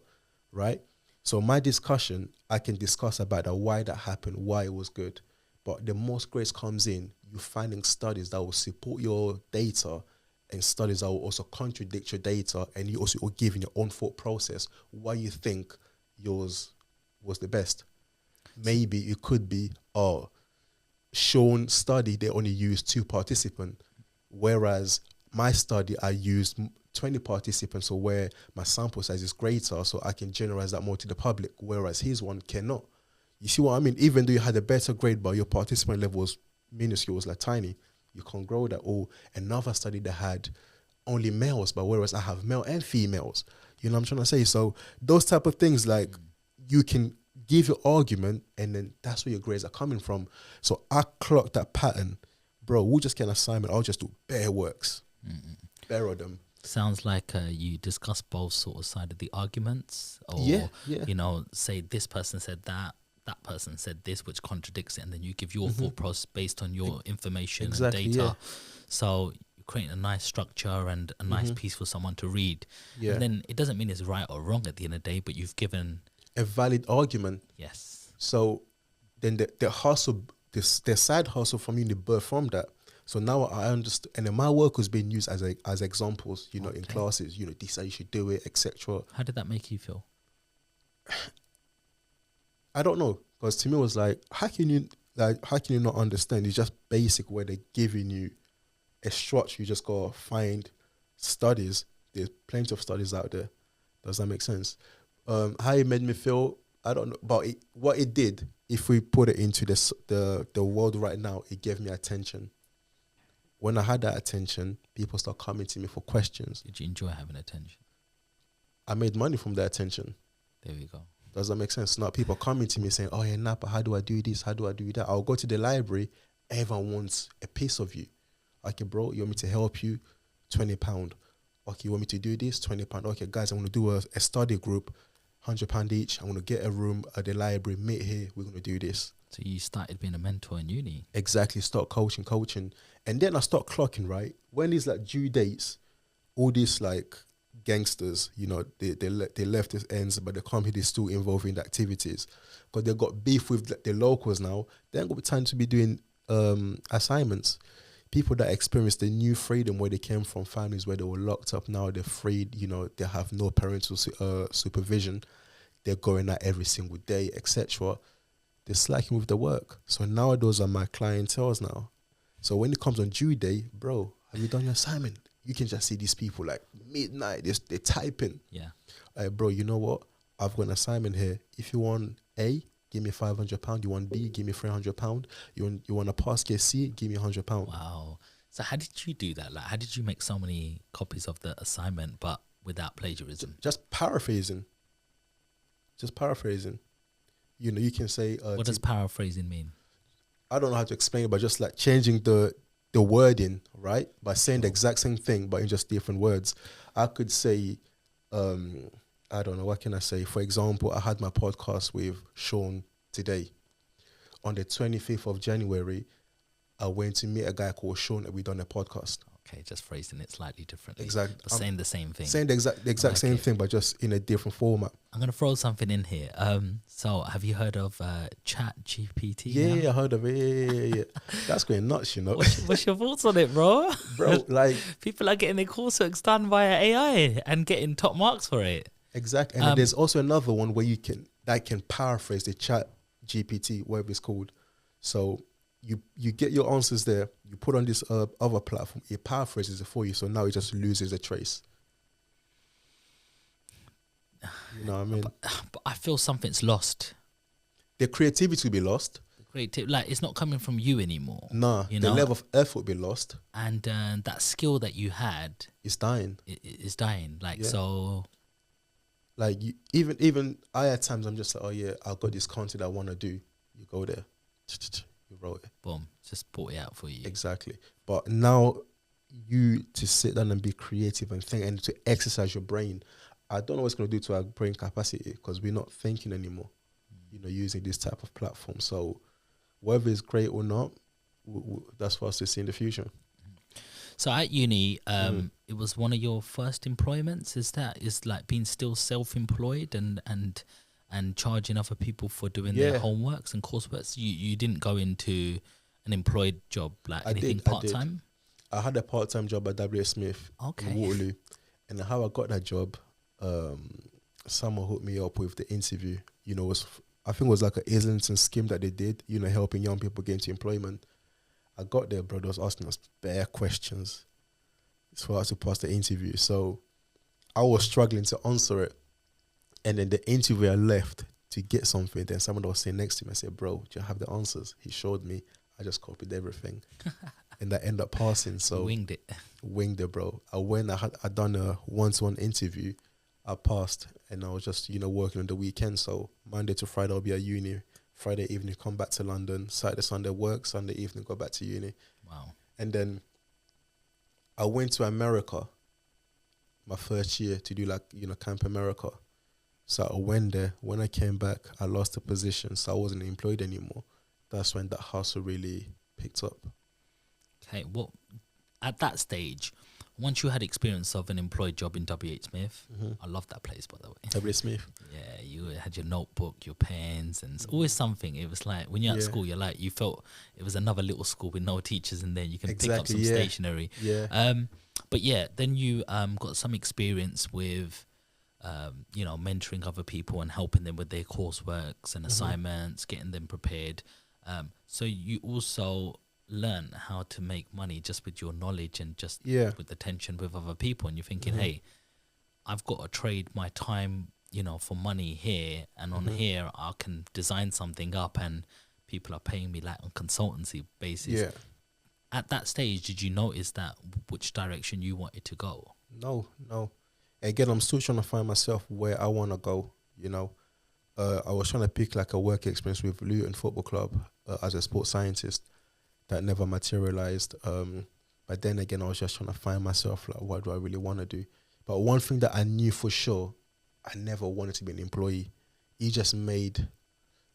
Speaker 2: right? So my discussion, I can discuss about why that happened, why it was good. But the most grades comes in, you finding studies that will support your data and studies that will also contradict your data, and you also are giving your own thought process why you think yours was the best. Maybe it could be, shown study, they only used 2 participants. Whereas my study, I used 20 participants, so where my sample size is greater, so I can generalize that more to the public, whereas his one cannot. You see what I mean? Even though you had a better grade, but your participant level was minuscule, was like tiny, you can't grow that. Or another study that had only males, but whereas I have male and females. You know what I'm trying to say? So those type of things, like you can give your argument, and then that's where your grades are coming from. So I clocked that pattern. Bro, we'll just get an assignment. I'll just do bare works. Bare of them.
Speaker 1: Sounds like you discuss both sort of side of the arguments, or
Speaker 2: Yeah.
Speaker 1: say this person said that, that person said this, which contradicts it, and then you give your thought process based on your information
Speaker 2: Exactly,
Speaker 1: and data.
Speaker 2: yeah.
Speaker 1: So you're creating a nice structure and a nice piece for someone to read.
Speaker 2: Yeah.
Speaker 1: And then it doesn't mean it's right or wrong at the end of the day, but you've given
Speaker 2: A valid argument.
Speaker 1: yes.
Speaker 2: So then the hustle, the side hustle from uni birth from that. So now I understand, and then my work was being used as examples, in
Speaker 1: Okay.
Speaker 2: classes. This is how you should do it, etc.
Speaker 1: How did that make you feel?
Speaker 2: I don't know, because to me it was like, how can you not understand? It's just basic where they're giving you a structure. You just gotta find studies. There's plenty of studies out there. Does that make sense? How it made me feel, I don't know, but what it did, if we put it into the world right now, it gave me attention. When I had that attention, people start coming to me for questions.
Speaker 1: Did you enjoy having attention?
Speaker 2: I made money from that attention.
Speaker 1: There we go.
Speaker 2: Does that make sense? Now people coming to me saying, oh yeah, Napa, how do I do this? How do I do that? I'll go to the library. Everyone wants a piece of you. Okay, bro, you want me to help you? £20. Okay, you want me to do this? £20. Okay, guys, I'm going to do a study group, £100 each. I'm going to get a room at the library, meet here. We're going to do this.
Speaker 1: So you started being a mentor in uni.
Speaker 2: Exactly. Start coaching. And then I start clocking, right? When these like due dates, all these like gangsters, they left this ends, but the company is still involved in the activities because they got beef with the locals now. They ain't got time to be doing assignments. People that experience the new freedom where they came from, families where they were locked up, now they're freed, they have no parental supervision. They're going out every single day, etc. They're slacking with the work. So now those are my clientele now. So when it comes on due day, bro, have you done your assignment? You can just see these people like midnight, they're typing.
Speaker 1: Yeah.
Speaker 2: Bro, you know what? I've got an assignment here. If you want A, give me £500. You want B, give me £300. You want to pass, get C, give me £100.
Speaker 1: Wow. So how did you do that? Like, how did you make so many copies of the assignment, but without plagiarism?
Speaker 2: Just paraphrasing. You can say...
Speaker 1: what does paraphrasing mean?
Speaker 2: I don't know how to explain it, but just like changing the wording, right? By saying the exact same thing, but in just different words. I could say, I don't know, what can I say? For example, I had my podcast with Sean today. On the 25th of January, I went to meet a guy called Sean and we done a podcast.
Speaker 1: Okay, just phrasing it slightly differently.
Speaker 2: Exactly.
Speaker 1: But saying the same thing.
Speaker 2: Saying the exact same thing, but just in a different format.
Speaker 1: I'm going to throw something in here. So have you heard of Chat GPT?
Speaker 2: Yeah, I heard of it. Yeah. That's going nuts,
Speaker 1: What's your thoughts on it, bro?
Speaker 2: Bro, like...
Speaker 1: People are getting their coursework done via AI and getting top marks for it.
Speaker 2: Exactly. And there's also another one where that can paraphrase the Chat GPT, whatever it's called. So you get your answers there, you put on this other platform, it paraphrases it for you, so now it just loses a trace. You know what I mean?
Speaker 1: But I feel something's lost.
Speaker 2: The creativity will be lost.
Speaker 1: Like, it's not coming from you anymore.
Speaker 2: Nah, the level of effort will be lost.
Speaker 1: And that skill that you had...
Speaker 2: It's dying.
Speaker 1: It's dying. Like,
Speaker 2: yeah.
Speaker 1: So...
Speaker 2: Like, even I at times, I'm just like, oh yeah, I've got this content I want to do. You go there. You wrote it.
Speaker 1: Boom. Just brought it out for you.
Speaker 2: Exactly. But now you to sit down and be creative and think and to exercise your brain, I don't know what's going to do to our brain capacity because we're not thinking anymore, using this type of platform. So whether it's great or not, that's for us to see in the future.
Speaker 1: So at uni, it was one of your first employments. Is like being still self-employed and charging other people for doing their homeworks and coursework? You didn't go into an employed job, like anything part-time?
Speaker 2: I had a part-time job at W. Smith in Waterloo. And how I got that job, someone hooked me up with the interview. I think it was like an Islington scheme that they did, helping young people get into employment. I got there, bro, they was asking us bare questions for us to pass the interview. So I was struggling to answer it. And then the interviewer left to get something. Then someone was sitting next to me and said, bro, do you have the answers? He showed me. I just copied everything. And I ended up passing. So
Speaker 1: Winged it,
Speaker 2: bro. I went, I done a one-to-one interview. I passed and I was just, working on the weekend. So Monday to Friday I'll be at uni. Friday evening come back to London. Saturday, Sunday work. Sunday evening go back to uni.
Speaker 1: Wow.
Speaker 2: And then I went to America my first year to do Camp America. So I went there. When I came back, I lost the position, so I wasn't employed anymore. That's when that hustle really picked up.
Speaker 1: Okay, well, at that stage, once you had experience of an employed job in WH Smith, I love that place, by the way.
Speaker 2: W. Smith.
Speaker 1: Yeah, you had your notebook, your pens, and it's always something. It was like when you're at school, you felt it was another little school with no teachers in there. You can pick up some stationery.
Speaker 2: Yeah.
Speaker 1: But yeah, then you got some experience with, mentoring other people and helping them with their courseworks and assignments, getting them prepared. So you also learn how to make money just with your knowledge and just with the tension with other people. And you're thinking, hey, I've got to trade my time, for money here, and on here I can design something up and people are paying me like on consultancy basis.
Speaker 2: Yeah.
Speaker 1: At that stage, did you notice that which direction you wanted to go?
Speaker 2: No. Again, I'm still trying to find myself where I want to go. I was trying to pick like a work experience with Luton Football Club as a sports scientist. That never materialized. But then again, I was just trying to find myself, like, what do I really want to do? But one thing that I knew for sure, I never wanted to be an employee. It just made,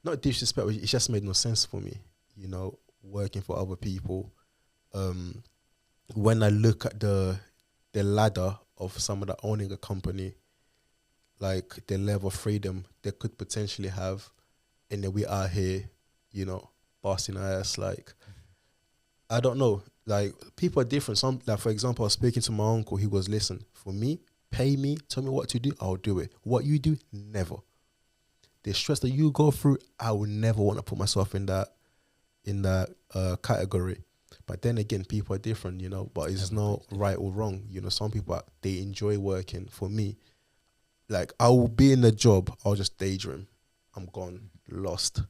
Speaker 2: not disrespect, it just made no sense for me, working for other people. When I look at the ladder of someone that owning a company, like the level of freedom they could potentially have, and then we are here, busting our ass, like, I don't know. Like, people are different. Some, like, for example, I was speaking to my uncle. He goes, listen, for me, pay me, tell me what to do, I'll do it. What you do, never. The stress that you go through, I would never want to put myself in that category. But then again, people are different, but it's not right or wrong. Some people, they enjoy working. For me, like, I will be in the job, I'll just daydream. I'm gone, lost.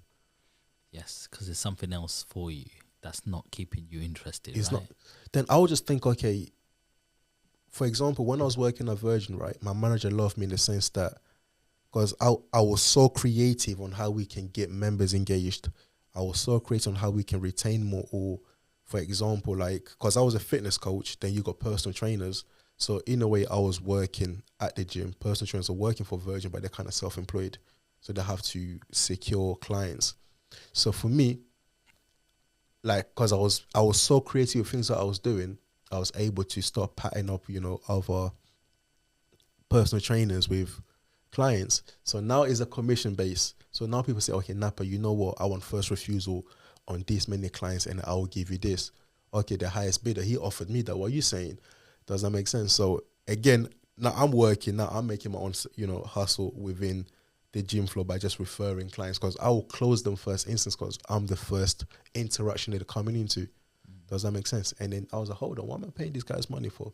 Speaker 1: Yes, because there's something else for you that's not keeping you interested.
Speaker 2: It's
Speaker 1: right?
Speaker 2: not. Then I would just think, okay, for example, when I was working at Virgin, right, my manager loved me in the sense that, because I was so creative on how we can get members engaged. I was so creative on how we can retain more. Or, for example, like, because I was a fitness coach, then you got personal trainers. So in a way, I was working at the gym. Personal trainers are working for Virgin, but they're kind of self-employed. So they have to secure clients. So for me, like, because I was so creative with things that I was doing, I was able to start patting up, other personal trainers with clients. So now it's a commission base. So now people say, okay, Napa, you know what? I want first refusal on this many clients and I will give you this. Okay, the highest bidder, he offered me that. What are you saying? Does that make sense? So again, now I'm working, now I'm making my own, hustle within the gym floor by just referring clients, because I will close them first instance because I'm the first interaction they're coming into. Does that make sense? And then I was like, hold on, what am I paying these guys money for?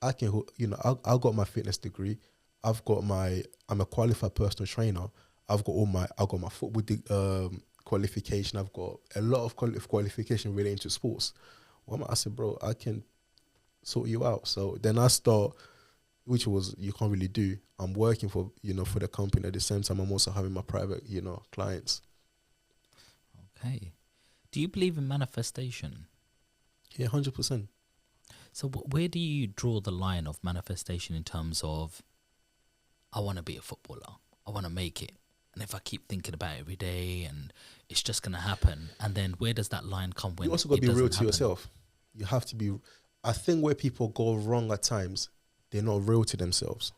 Speaker 2: I can, I got my fitness degree. I'm a qualified personal trainer. I got my football qualification. I've got a lot of qualification relating to sports. I said, bro, I can sort you out. So then I start, which was, you can't really do. I'm working for, for the company. At the same time, I'm also having my private, clients.
Speaker 1: Okay. Do you believe in manifestation?
Speaker 2: Yeah, 100%.
Speaker 1: So where do you draw the line of manifestation in terms of, I want to be a footballer, I want to make it, and if I keep thinking about it every day and it's just going to happen, and then where does that line come when
Speaker 2: you also got to be real to
Speaker 1: happen?
Speaker 2: yourself. You have to be, I think where people go wrong at times, they're not real to themselves.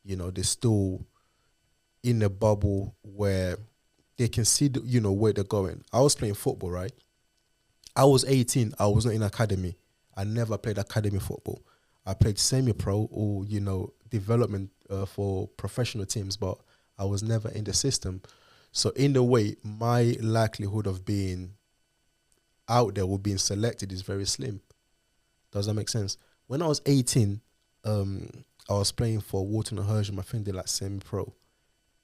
Speaker 2: They're still in a bubble where they can see, where they're going. I was playing football, right? I was 18. I was not in academy. I never played academy football. I played semi-pro or, development for professional teams, but I was never in the system. So in a way, my likelihood of being out there or being selected is very slim. Does that make sense? When I was 18, I was playing for Wharton and Hersham. I think they're like semi-pro.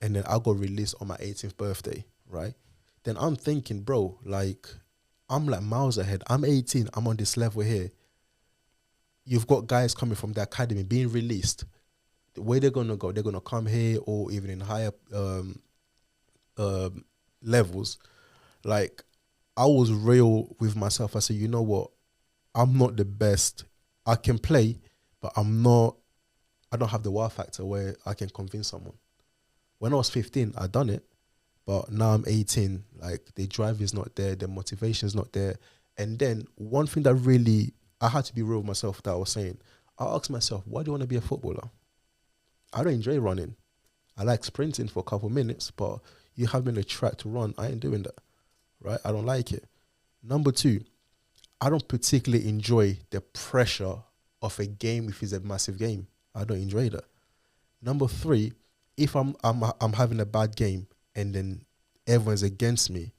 Speaker 2: And then I got released on my 18th birthday, right? Then I'm thinking, bro, like, I'm like miles ahead. I'm 18. I'm on this level here. You've got guys coming from the academy being released. The way they're going to go, they're going to come here or even in higher levels. Like, I was real with myself. I said, you know what? I'm not the best. I can play, but I don't have the wow factor where I can convince someone. When I was 15, I done it, but now I'm 18. Like the drive is not there, the motivation is not there. And then one thing that really, I had to be real with myself that I was saying, I asked myself, why do you want to be a footballer? I don't enjoy running. I like sprinting for a couple of minutes, but you have me on a track to run. I ain't doing that, right? I don't like it. Number two, I don't particularly enjoy the pressure of a game if it's a massive game. I don't enjoy that. Number three, if I'm having a bad game and then everyone's against me,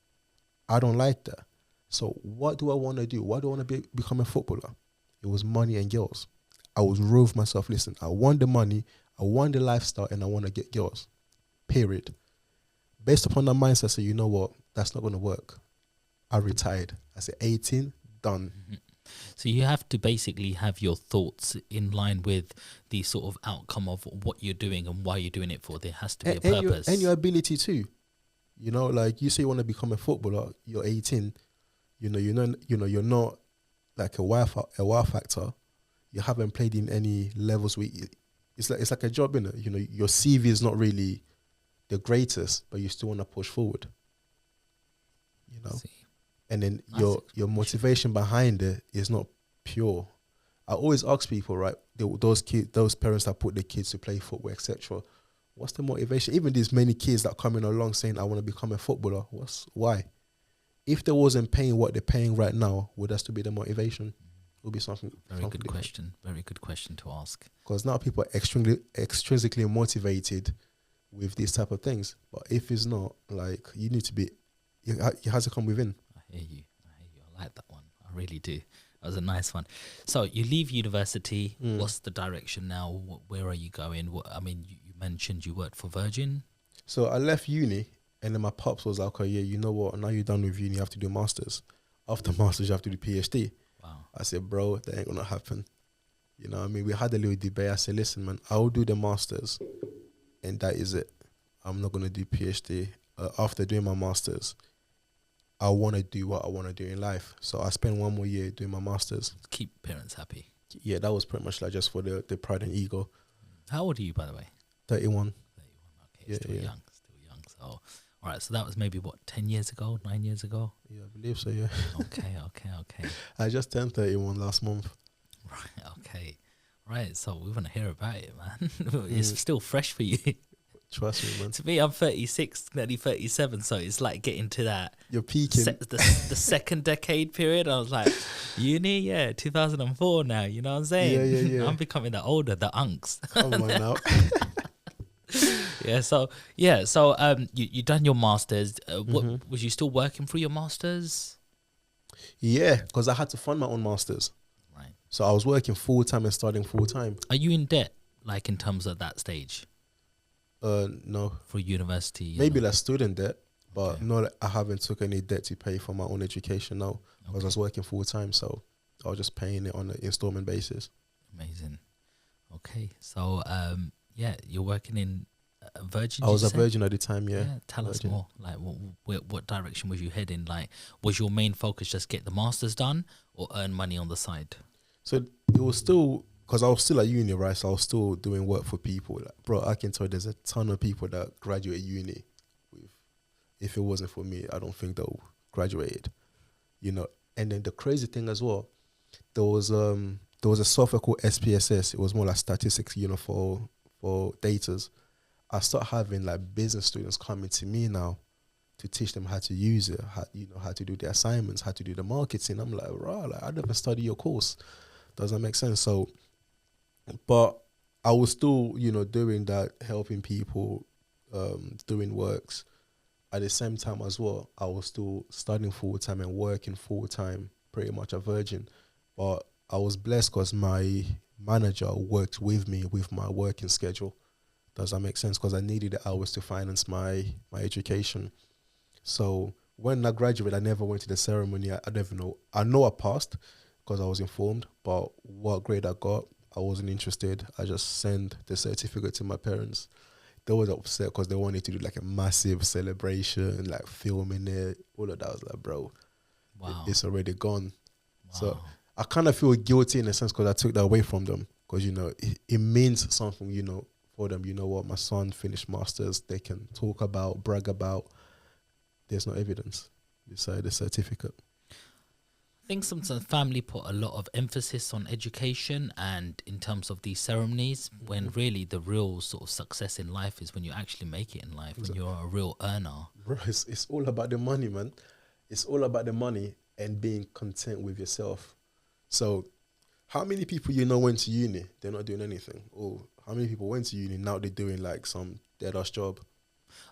Speaker 2: I don't like that. So what do I want to do? Why do I want to become a footballer? It was money and girls. I was real with myself. Listen, I want the money, I want the lifestyle, and I want to get girls. Period. Based upon that mindset, I said, you know what? That's not going to work. I retired. I said, 18, done.
Speaker 1: Mm-hmm. So you have to basically have your thoughts in line with the sort of outcome of what you're doing and why you're doing it for. There has to be a purpose.
Speaker 2: And your ability too. You know, like you say you want to become a footballer, you're 18, you're not like a wow factor. You haven't played in any levels where it's like a job, innit? You know, your CV is not really the greatest, but you still want to push forward. You know? And then your motivation behind it is not pure. I always ask people, right, those parents that put their kids to play football, etc. What's the motivation? Even these many kids that coming along saying, I want to become a footballer. Why? If they wasn't paying what they're paying right now, would that still be the motivation? It would be something.
Speaker 1: Very good question. Very good question to ask.
Speaker 2: Because now people are extrinsically motivated with these type of things. But if it's not, like, you need to be, it has to come within.
Speaker 1: I hear you. I like that one. I really do. That was a nice one. So you leave university. What's the direction now? Where are you going? You mentioned you worked for Virgin.
Speaker 2: So I left uni, and then my pops was like, "Okay, yeah, you know what? Now you're done with uni, you have to do masters. After masters, you have to do PhD."
Speaker 1: Wow.
Speaker 2: I said, "Bro, that ain't gonna happen." You know what I mean? We had a little debate. I said, "Listen, man, I'll do the masters, and that is it. I'm not gonna do PhD. After doing my masters, I want to do what I want to do in life." So I spent 1 more year doing my masters.
Speaker 1: Keep parents happy.
Speaker 2: Yeah, that was pretty much like just for the pride and ego.
Speaker 1: How old are you, by the way?
Speaker 2: 31.
Speaker 1: 31. Okay, still young. So, all right. So that was maybe 10 years ago, 9 years ago.
Speaker 2: Yeah, I believe so. Yeah.
Speaker 1: Okay.
Speaker 2: I just turned 31 last month.
Speaker 1: Right. Okay. Right. So we want to hear about it, man. It's still fresh for you.
Speaker 2: Trust me, man.
Speaker 1: To me, I'm 36, nearly 37, so it's like getting to that.
Speaker 2: You're peaking.
Speaker 1: The second decade period. I was like, uni, 2004 now. You know what I'm saying?
Speaker 2: Yeah.
Speaker 1: I'm becoming the older, the unks.
Speaker 2: Come on now.
Speaker 1: So you done your masters. What was you still working through your masters?
Speaker 2: Yeah, because I had to fund my own masters.
Speaker 1: Right.
Speaker 2: So I was working full time and studying full time.
Speaker 1: Are you in debt, like in terms of that stage?
Speaker 2: No.
Speaker 1: For university?
Speaker 2: Maybe like student debt, but no, I haven't took any debt to pay for my own education now because I was working full time, so I was just paying it on an installment basis.
Speaker 1: Amazing. Okay, so you're working in Virgin.
Speaker 2: I was a Virgin at the time. Yeah.
Speaker 1: Tell us more. Like, what direction was you heading? Like, was your main focus just get the masters done or earn money on the side?
Speaker 2: So it was still. Because I was still at uni, right? So I was still doing work for people. Like, bro, I can tell you there's a ton of people that graduate uni. If it wasn't for me, I don't think they'll graduated. You know, and then the crazy thing as well, there was a software called SPSS. It was more like statistics, you know, for datas. I start having like business students coming to me now to teach them how to use it, how to do the assignments, how to do the marketing. I'm like, right, I never study your course. Does that make sense? So. But I was still, doing that, helping people, doing works. At the same time as well, I was still studying full time and working full time, pretty much at Virgin. But I was blessed because my manager worked with me with my working schedule. Does that make sense? Because I needed the hours to finance my education. So when I graduated, I never went to the ceremony. I never know. I know I passed because I was informed, but what grade I got, I wasn't interested. I just sent the certificate to my parents. They were upset because they wanted to do like a massive celebration, like filming it. All of that. I was like, bro,
Speaker 1: wow,
Speaker 2: it's already gone.
Speaker 1: Wow.
Speaker 2: So I kind of feel guilty in a sense because I took that away from them because, it means something, for them, you know what, my son finished masters, they can talk about, brag about. There's no evidence beside the certificate.
Speaker 1: I think sometimes family put a lot of emphasis on education and in terms of these ceremonies, when really the real sort of success in life is when you actually make it in life, when you're a real earner.
Speaker 2: Bro, it's all about the money, man. It's all about the money and being content with yourself. So how many people you know went to uni, they're not doing anything? Or how many people went to uni, now they're doing like some dead-ass job?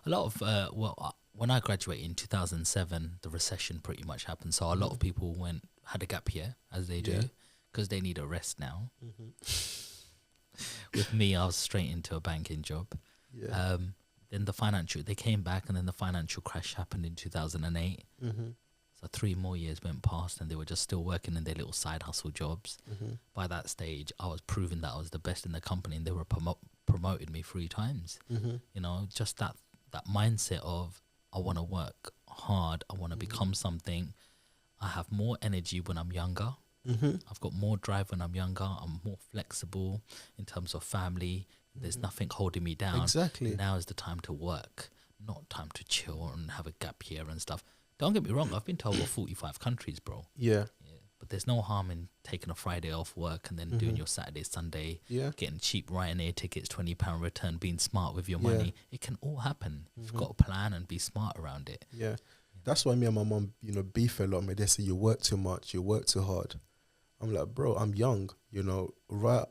Speaker 1: A lot of, when I graduated in 2007, the recession pretty much happened. So a lot of people had a gap year, as they do, because they need a rest now. With me, I was straight into a banking job.
Speaker 2: Yeah.
Speaker 1: Then they came back, and then the financial crash happened in 2008. So 3 more years went past, and they were just still working in their little side hustle jobs. By that stage, I was proving that I was the best in the company, and they were promoted me 3 times. You know, just that mindset of, I want to work hard, I want to become something. I have more energy when I'm younger. I've got more drive when I'm younger. I'm more flexible in terms of family. There's nothing holding me down.
Speaker 2: Exactly.
Speaker 1: Now is the time to work, not time to chill and have a gap year and stuff. Don't get me wrong, I've been to over 45 countries, bro.
Speaker 2: Yeah.
Speaker 1: But there's no harm in taking a Friday off work and then doing your Saturday, Sunday, getting cheap Ryanair tickets, £20 return, being smart with your money. It can all happen. You've got to plan and be smart around it.
Speaker 2: Yeah. That's why me and my mom, you know, beef a lot. They say, you work too much, you work too hard. I'm like, bro, I'm young, you know, while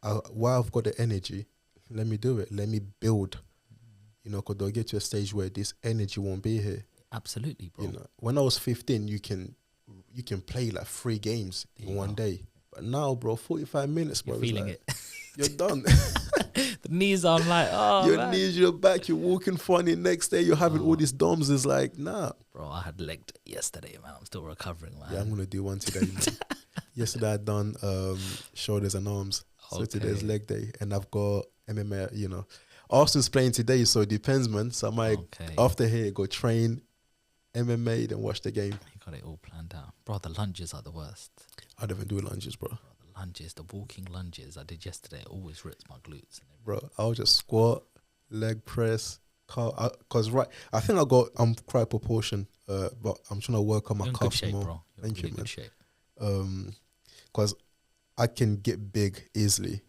Speaker 2: I've got the energy, let me do it. Let me build, you know, because they'll get to a stage where this energy won't be here.
Speaker 1: Absolutely, bro.
Speaker 2: You know, when I was 15, you can play like 3 games in one day. But now, bro, 45 minutes, bro.
Speaker 1: You're feeling
Speaker 2: like,
Speaker 1: it.
Speaker 2: You're done.
Speaker 1: The knees are like, oh,
Speaker 2: your
Speaker 1: man.
Speaker 2: knees, your back, you're walking funny. Next day, you're having all these DOMs. It's like, nah.
Speaker 1: Bro, I had leg yesterday, man. I'm still recovering, man.
Speaker 2: Yeah, I'm going to do one today, man. Yesterday, I done shoulders and arms. So today's leg day. And I've got MMA, you know. Austin's playing today, so it depends, man. So I might, after here, go train MMA, then watch the game.
Speaker 1: You got it all planned out. Bro, the lunges are the worst.
Speaker 2: I don't even do lunges, bro.
Speaker 1: The walking lunges I did yesterday always rips my glutes.
Speaker 2: Bro, I'll just squat, leg press, cause I think I'm quite proportion, but I'm trying to work on my calves more.
Speaker 1: Bro.
Speaker 2: Thank you, man.
Speaker 1: Shape.
Speaker 2: Cause I can get big easily.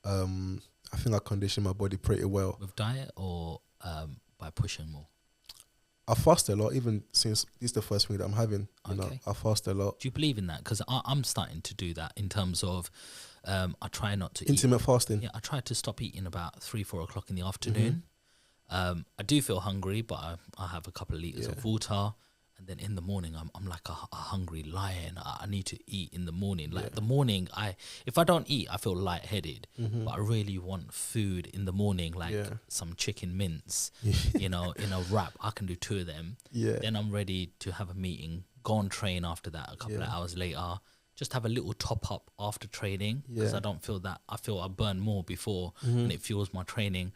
Speaker 2: I think I condition my body pretty well.
Speaker 1: With diet or by pushing more?
Speaker 2: I fast a lot, even since this is the first week that I'm having. You know, I fast a lot.
Speaker 1: Do you believe in that? Because I'm starting to do that in terms of I try not to
Speaker 2: intermittent fasting.
Speaker 1: Yeah, I try to stop eating about 3-4 o'clock in the afternoon. I do feel hungry, but I have a couple of liters of water. And then in the morning, I'm like a hungry lion. I need to eat in the morning. Like the morning, if I don't eat, I feel lightheaded. But I really want food in the morning, like some chicken mince, you know, in a wrap. I can do 2 of them. Then I'm ready to have a meeting, go on train after that a couple of hours later. Just have a little top up after training because I don't feel that. I feel I burn more before and it fuels my training.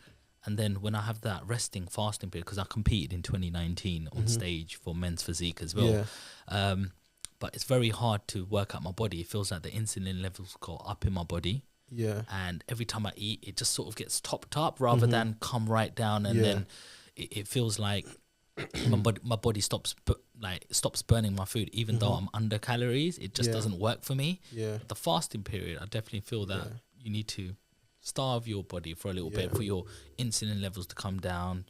Speaker 1: And then when I have that resting, fasting period, because I competed in 2019 on stage for men's physique as well. But it's very hard to work out my body. It feels like the insulin levels go up in my body. And every time I eat, it just sort of gets topped up rather than come right down. And then it feels like my body stops burning my food, even though I'm under calories. It just doesn't work for me. The fasting period, I definitely feel that you need to starve your body for a little bit for your insulin levels to come down,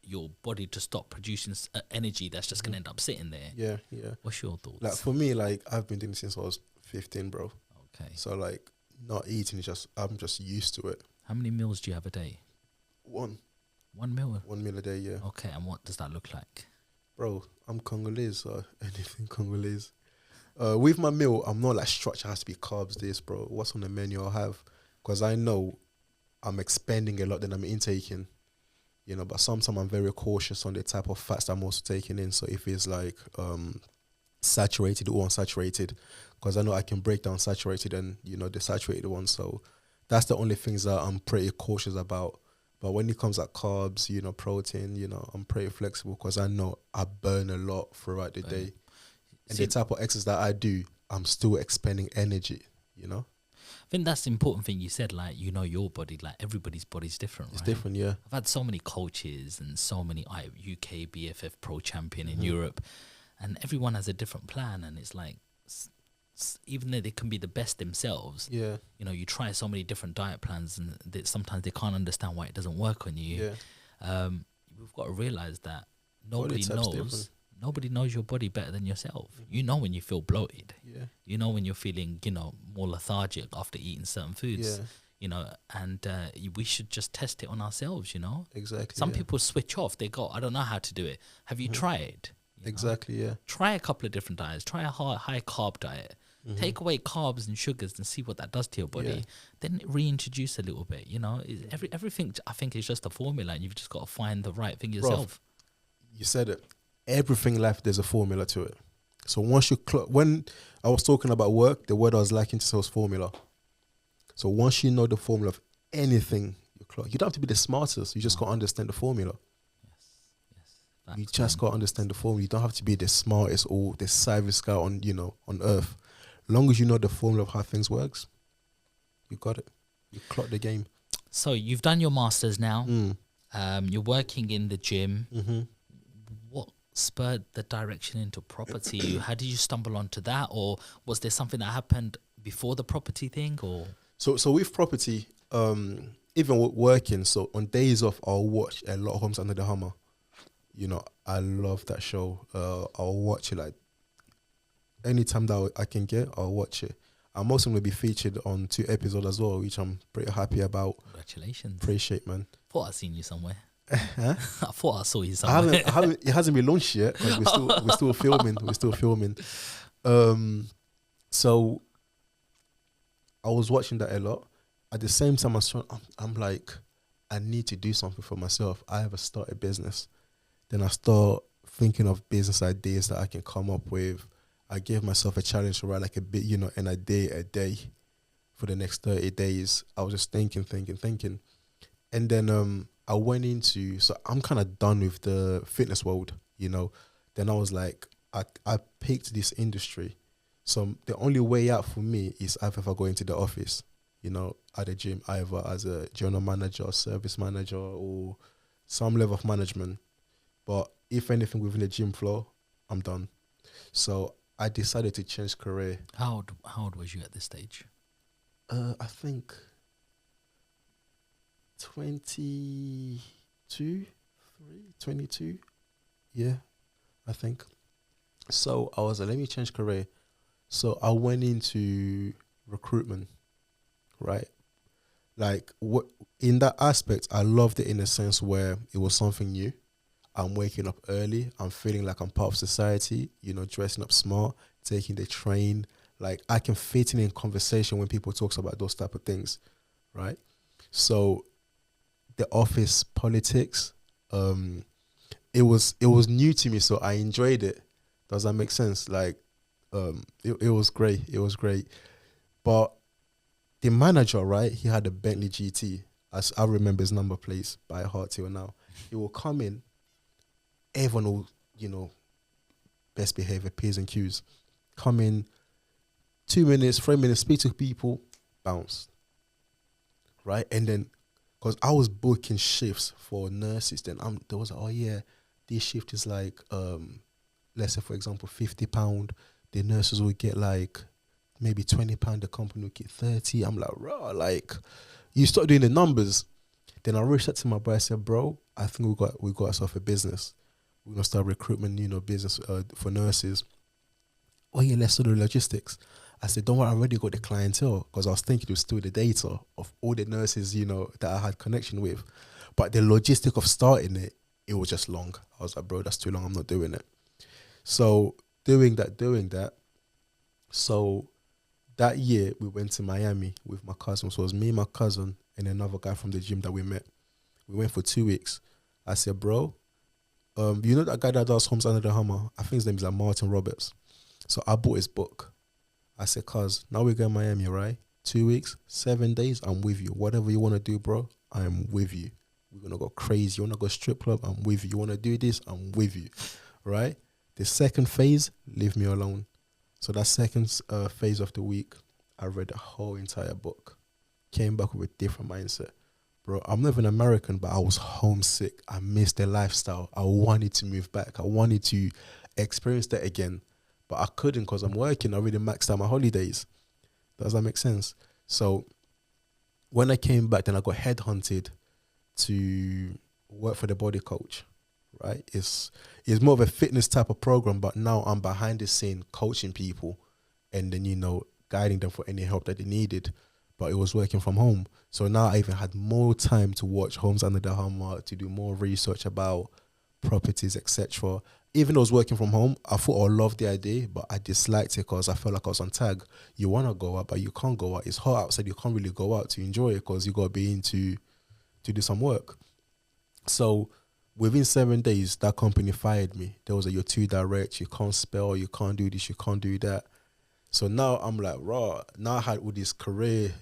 Speaker 1: your body to stop producing energy that's just gonna end up sitting there. What's your thoughts?
Speaker 2: Like for me, like I've been doing it since I was 15, bro.
Speaker 1: Okay.
Speaker 2: So like not eating, I'm just used to it.
Speaker 1: How many meals do you have a day?
Speaker 2: 1
Speaker 1: meal.
Speaker 2: 1 meal a day, yeah.
Speaker 1: Okay, and what does that look like?
Speaker 2: Bro, I'm Congolese, so anything Congolese. With my meal, I'm not like structure has to be carbs. This, bro. What's on the menu? I'll have. Because I know I'm expending a lot than I'm intaking, you know, but sometimes I'm very cautious on the type of fats I'm also taking in. So if it's like saturated or unsaturated, because I know I can break down saturated and, you know, the saturated ones. So that's the only things that I'm pretty cautious about. But when it comes at carbs, you know, protein, you know, I'm pretty flexible because I know I burn a lot throughout the day. And the type of exercise that I do, I'm still expending energy, you know.
Speaker 1: I think that's the important thing you said, like, you know your body, like everybody's body's different,
Speaker 2: It's
Speaker 1: right?
Speaker 2: different, yeah.
Speaker 1: I've had so many coaches and so many UK BFF pro champion
Speaker 2: Mm-hmm.
Speaker 1: in Europe, and everyone has a different plan, and it's like, even though they can be the best themselves,
Speaker 2: Yeah,
Speaker 1: you know, you try so many different diet plans, and sometimes they can't understand why it doesn't work on you.
Speaker 2: yeah.
Speaker 1: We've got to realize that
Speaker 2: Body type's different.
Speaker 1: nobody knows your body better than yourself. You know when you feel bloated.
Speaker 2: Yeah,
Speaker 1: You know when you're feeling, you know, more lethargic after eating certain foods.
Speaker 2: yeah,
Speaker 1: You know, and we should just test it on ourselves. You know,
Speaker 2: exactly.
Speaker 1: some
Speaker 2: yeah.
Speaker 1: people switch off. They go, I don't know how to do it. Have you tried? You know?
Speaker 2: Exactly, yeah.
Speaker 1: Try a couple of different diets. Try a high carb diet. Take away carbs and sugars and see what that does to your body.
Speaker 2: Yeah.
Speaker 1: Then reintroduce a little bit. You know, everything I think is just a formula, and you've just got to find the right thing yourself.
Speaker 2: You said it. Everything in life, there's a formula to it. So once you when I was talking about work, the word I was liking to say was formula. So once you know the formula of anything, you don't have to be the smartest. You just got to understand the formula.
Speaker 1: Yes.
Speaker 2: You just got to understand the formula. You don't have to be the smartest or the savviest guy on earth. Long as you know the formula of how things works, you got it. You clock the game.
Speaker 1: So you've done your masters now.
Speaker 2: Mm.
Speaker 1: You're working in the gym.
Speaker 2: Mm-hmm.
Speaker 1: What spurred the direction into property? How did you stumble onto that, or was there something that happened before the property thing? Or
Speaker 2: So with property, even with working, so on days off, I'll watch a lot of Homes Under the Hammer. You know, I love that show. I'll watch it like anytime that I can get, I'll watch it. I'm also going to be featured on 2 episodes as well, which I'm pretty happy about.
Speaker 1: congratulations!
Speaker 2: Appreciate, man.
Speaker 1: Thought I'd seen you somewhere.
Speaker 2: Huh?
Speaker 1: I thought I saw you somewhere.
Speaker 2: I haven't. It hasn't been launched yet because we're still filming. We're still filming. So I was watching that a lot. At the same time, I'm like, I need to do something for myself. I have start a business. Then I start thinking of business ideas that I can come up with. I gave myself a challenge to write like a bit, an idea a day for the next 30 days. I was just thinking. And then I went into, so I'm kind of done with the fitness world, Then I was like, I picked this industry. So the only way out for me is either if I go into the office, at the gym, either as a general manager, service manager, or some level of management. But if anything within the gym floor, I'm done. So I decided to change career.
Speaker 1: How old was you at this stage?
Speaker 2: I think 22. Yeah, I think. So I was like, let me change career. So I went into recruitment, right? Like what in that aspect, I loved it in a sense where it was something new. I'm waking up early. I'm feeling like I'm part of society, dressing up smart, taking the train. Like I can fit in conversation when people talk about those type of things, right? So the office politics, it was new to me, so I enjoyed it. Does that make sense? Like, it was great. It was great. But the manager, right? He had a Bentley GT. As I remember his number plates by heart till now. He will come in. Everyone will, best behavior, P's and Q's. Come in, 2 minutes, 3 minutes, speak to people, bounce. Right? And then, because I was booking shifts for nurses, then there was like, oh yeah, this shift is like, let's say for example, £50. The nurses would get like maybe £20, the company would get 30. I'm like, raw, like, you start doing the numbers. Then I reached out to my brother, I said, bro, I think we got ourselves a business. We're going to start recruitment, business for nurses. Oh yeah, let's do the logistics. I said, don't worry, I already got the clientele, because I was thinking it was still the data of all the nurses, that I had connection with. But the logistic of starting it was just long. I was like, bro, that's too long. I'm not doing it. So doing that. So that year we went to Miami with my cousin. So it was me, my cousin, and another guy from the gym that we met. We went for 2 weeks. I said, bro, you know that guy that does Homes Under the Hammer? I think his name is like Martin Roberts. So I bought his book. I said, cuz, now we're going to Miami, right? 2 weeks, 7 days, I'm with you. Whatever you want to do, bro, I am with you. We're going to go crazy. You want to go strip club? I'm with you. You want to do this? I'm with you, right? The second phase, leave me alone. So that second phase of the week, I read the whole entire book. Came back with a different mindset. Bro, I'm not even American, but I was homesick. I missed their lifestyle. I wanted to move back. I wanted to experience that again, but I couldn't because I'm working. I already maxed out my holidays. Does that make sense? So when I came back, then I got headhunted to work for the body coach, right? It's more of a fitness type of program, but now I'm behind the scene coaching people and then, guiding them for any help that they needed. But it was working from home. So now I even had more time to watch Homes Under the Hammer, to do more research about properties, etc. Even though I was working from home, I thought I loved the idea, but I disliked it because I felt like I was on tag. You want to go out, but you can't go out. It's hot outside. You can't really go out to enjoy it because you got to be in to do some work. So within 7 days, that company fired me. There was you're too direct. You can't spell. You can't do this. You can't do that. So now I'm like, raw. Now I had all this career,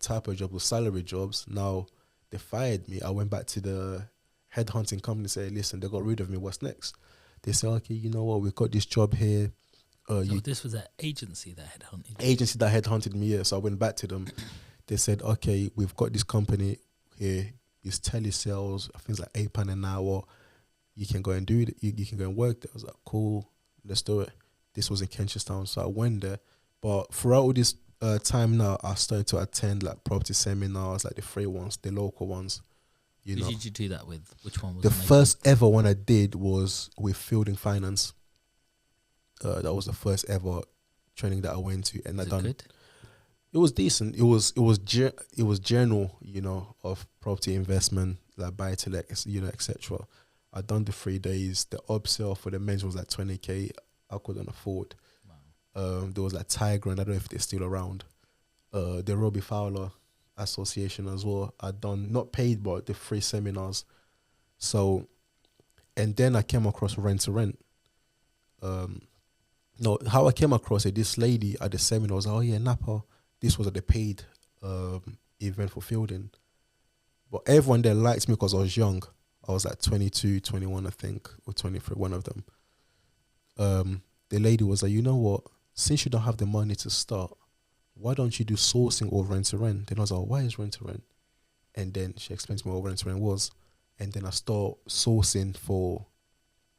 Speaker 2: type of job or salary jobs. Now they fired me. I went back to the headhunting company and said, listen, they got rid of me. What's next? They said, okay, you know what? We've got this job here.
Speaker 1: So this was an agency that headhunted you?
Speaker 2: Agency that headhunted me, yeah. So I went back to them. They said, okay, we've got this company here. It's telesales. I think it's like £8 an hour. You can go and do it. You can go and work there. I was like, cool, let's do it. This was in Kenchestown, so I went there. But throughout all this time now, I started to attend like property seminars, like the free ones, the local ones.
Speaker 1: Who did you do that with? Which one was
Speaker 2: the first ever one I did was with Fielding Finance. That was the first ever training that I went to, and
Speaker 1: Good?
Speaker 2: It was decent. It was general, of property investment, like buy to let, etc. I done the 3 days. The upsell for the men's was like 20k. I couldn't afford. Wow. There was like Tiger, and I don't know if they're still around. The Robbie Fowler Association as well. I done not paid, but the free seminars. So, and then I came across rent to rent. No, how I came across it, this lady at the seminar was, oh yeah, Napa. This was at the paid event for Fielding. But everyone there liked me because I was young. I was like 22, 21, I think, or 23, one of them. The lady was like, you know what? Since you don't have the money to start, why don't you do sourcing or rent to rent? Then I was like, why is rent to rent? And then she explained to me what rent to rent was. And then I started sourcing for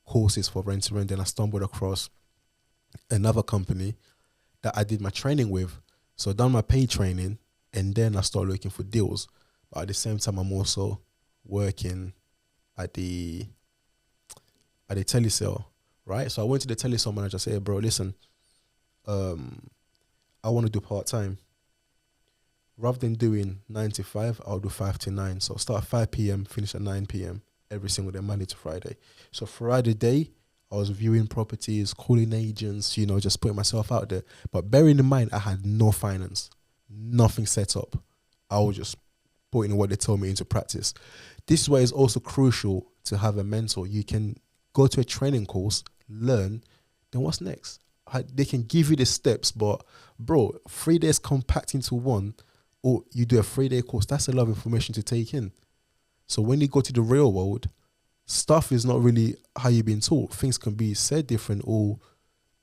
Speaker 2: courses for rent to rent. Then I stumbled across another company that I did my training with. So I done my paid training, and then I started looking for deals. But at the same time, I'm also working at the telesale, right? So I went to the telesale manager and said, hey, bro, listen, I want to do part-time. Rather than doing 9 to 5, I'll do 5 to 9. So I'll start at 5 p.m., finish at 9 p.m. every single day, Monday to Friday. So throughout the day, I was viewing properties, calling agents, just putting myself out there. But bearing in mind, I had no finance, nothing set up. I was just putting what they told me into practice. This is why it's also crucial to have a mentor. You can go to a training course, learn, then what's next? They can give you the steps, but bro, 3 days compact into one, or you do a 3-day course, that's a lot of information to take in. So when you go to the real world, stuff is not really how you've been taught. Things can be said different, or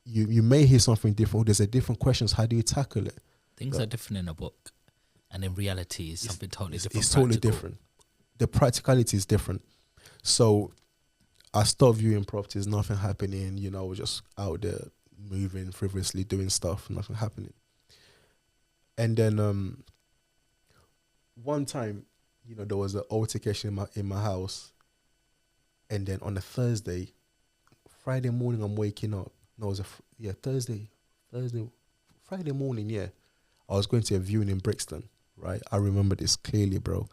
Speaker 2: you may hear something different, or there's a different questions. How do you tackle it?
Speaker 1: Things are different in a book, and in reality it's something totally different.
Speaker 2: It's totally different. The practicality is different. So I stopped viewing properties, nothing happening. I was just out there moving frivolously, doing stuff, nothing happening. And then one time, there was an altercation in my house. And then on a Thursday, Friday morning, I'm waking up. No, it was Friday morning, yeah. I was going to a viewing in Brixton, right? I remember this clearly, bro.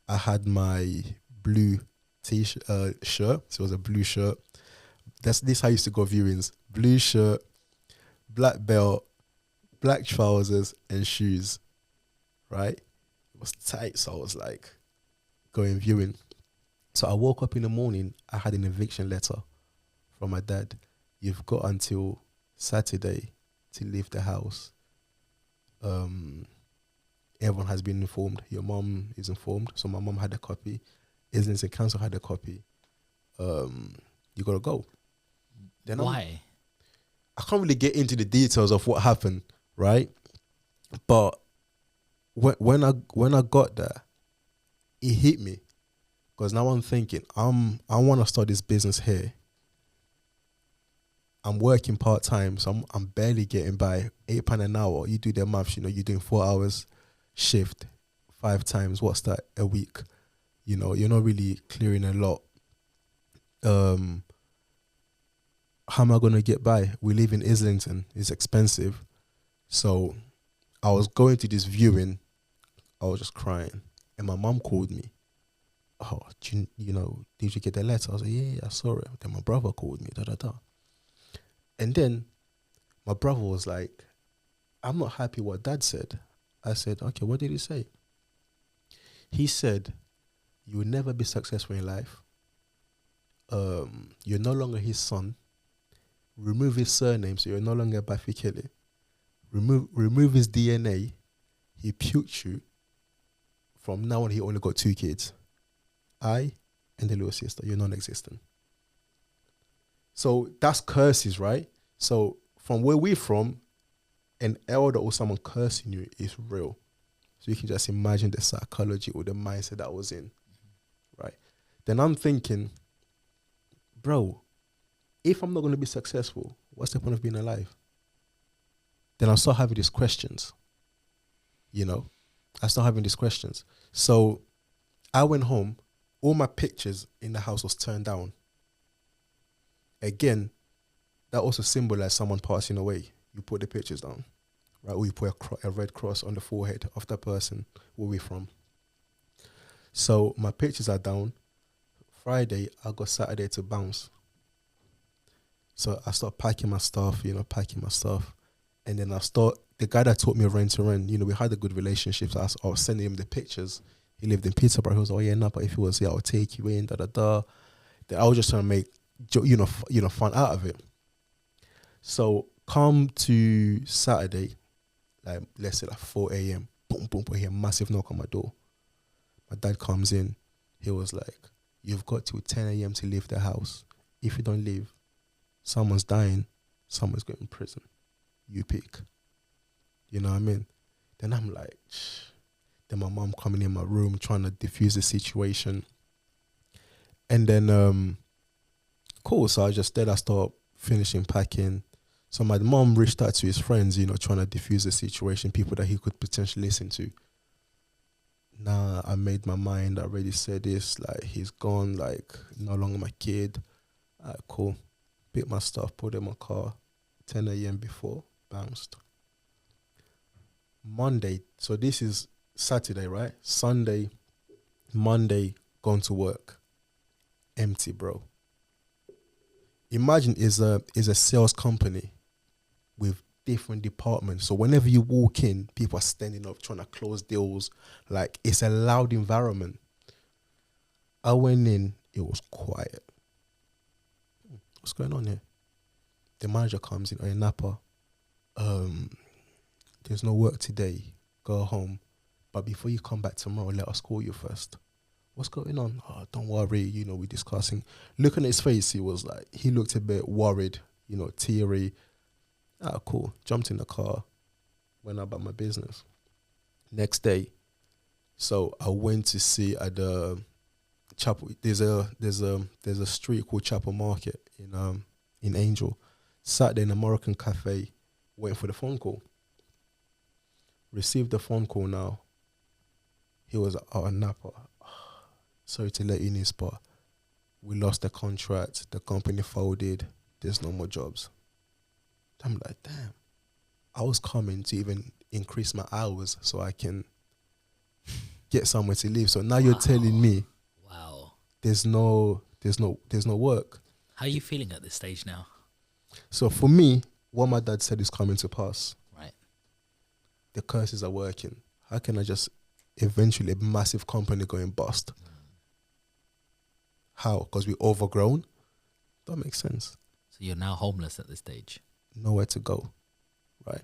Speaker 2: I had my blue shirt. So it was a blue shirt. This how I used to go viewings. Blue shirt, black belt, black trousers, and shoes, right? It was tight, so I was like going viewing. So I woke up in the morning, I had an eviction letter from my dad. You've got until Saturday to leave the house. Everyone has been informed. Your mom is informed. So my mom had a copy. Islington Council had a copy. You got to go. Then
Speaker 1: why?
Speaker 2: I can't really get into the details of what happened, right? But when I got there, it hit me because now I'm thinking I want to start this business here. I'm working part time, so I'm barely getting by. £8 an hour. You do the maths, you're doing 4 hours shift, 5 times. What's that a week? You're not really clearing a lot. How am I gonna get by? We live in Islington. It's expensive. So I was going to this viewing. I was just crying, and my mom called me. Oh, did you get the letter? I was like, yeah, I saw it. Then my brother called me. Da da da. And then my brother was like, I'm not happy what Dad said. I said, okay, what did he say? He said, you will never be successful in life. You're no longer his son. Remove his surname, so you're no longer Bafikele. Remove his DNA. He puked you. From now on, he only got 2 kids. I and the little sister. You're non-existent. So that's curses, right? So from where we're from, an elder or someone cursing you is real. So you can just imagine the psychology or the mindset that I was in, right? Then I'm thinking, bro, if I'm not going to be successful, what's the point of being alive? Then I start having these questions, I start having these questions. So I went home. All my pictures in the house was turned down. Again, that also symbolized someone passing away. You put the pictures down, right? Or you put a red cross on the forehead of that person where we're from. So my pictures are down. Friday, I got Saturday to bounce. So I start packing my stuff. And then the guy that taught me rent to rent, we had a good relationship. So I was sending him the pictures. He lived in Peterborough. He was like, oh yeah, Napa, if he was here, I'll take you in, da da da. Then I was just trying to make, fun out of it. So come to Saturday, like let's say like 4 a.m. Boom, boom, boom, I hear a massive knock on my door. My dad comes in. He was like, you've got till 10 a.m. to leave the house. If you don't leave, someone's dying, someone's going to prison. You pick. You know what I mean? Then I'm like, shh. Then my mom coming in my room trying to diffuse the situation. And then, cool. So I start finishing packing. So my mom reached out to his friends, trying to diffuse the situation, people that he could potentially listen to. Nah, I made my mind. I already said this. Like, he's gone. Like, no longer my kid. Cool. Picked my stuff, put it in my car. 10 a.m. before, bounced. Monday. So this is Saturday, right? Sunday, Monday, gone to work. Empty, bro. Imagine is a sales company with different departments. So whenever you walk in, people are standing up trying to close deals. Like, it's a loud environment. I went in, it was quiet. What's going on here? The manager comes in, hey, Napa, there's no work today. Go home. But before you come back tomorrow, let us call you first. What's going on? Oh, don't worry, we're discussing. Looking at his face, he looked a bit worried, teary. Cool. Jumped in the car, went about my business. Next day, so I went to see at the Chapel. There's a street called Chapel Market in Angel. Sat in a Moroccan cafe, waiting for the phone call. Received the phone call now. He was like, oh, Napa, sorry to let you know, but we lost the contract. The company folded. There's no more jobs. I'm like, damn. I was coming to even increase my hours so I can get somewhere to live. So now you're telling me,
Speaker 1: wow,
Speaker 2: there's no work.
Speaker 1: How are you feeling at this stage now?
Speaker 2: So for me, what my dad said is coming to pass.
Speaker 1: Right.
Speaker 2: The curses are working. How can I just eventually a massive company going bust? How? Because we're overgrown? That makes sense.
Speaker 1: So you're now homeless at this stage?
Speaker 2: Nowhere to go, right?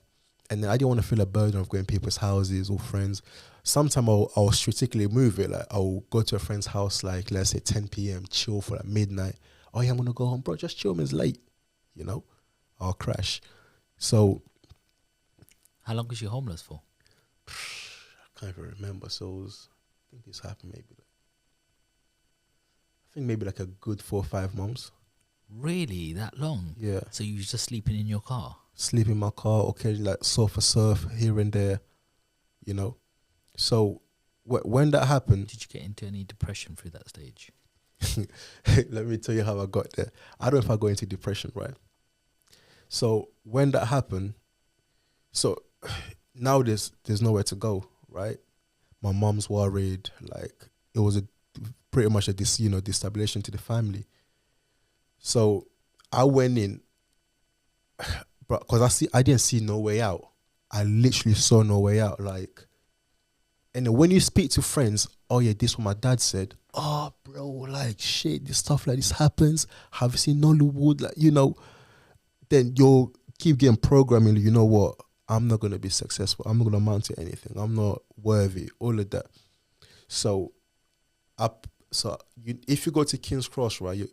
Speaker 2: And then I didn't want to feel a burden of going to people's houses or friends. Sometimes I'll strategically move it. Like, I'll go to a friend's house, like, let's say 10 p.m., chill for like midnight. Oh yeah, I'm going to go home. Bro, just chill, man, it's late. I'll crash. So.
Speaker 1: How long was you homeless for?
Speaker 2: can't even remember. So I think this happened maybe like a good 4 or 5 months.
Speaker 1: Really? That long?
Speaker 2: Yeah.
Speaker 1: So you were just sleeping in your car?
Speaker 2: Sleep in my car, occasionally like sofa surf here and there, you know. So when that happened,
Speaker 1: Did you get into any depression through that stage?
Speaker 2: let me tell you how I got there. I don't know if I go into depression, right? So when that happened, so now there's nowhere to go, right? My mom's worried, like it was pretty much a destabilization to the family. So I went in, but because I didn't see no way out. I literally saw no way out. Like, and then when you speak to friends, oh yeah, this is what my dad said. Oh, bro, like shit, this stuff like this happens. Have you seen Nollywood? Like, then you'll keep getting programming. You know what? I'm not gonna be successful. I'm not gonna amount to anything. I'm not worthy. All of that. So, if you go to King's Cross, right,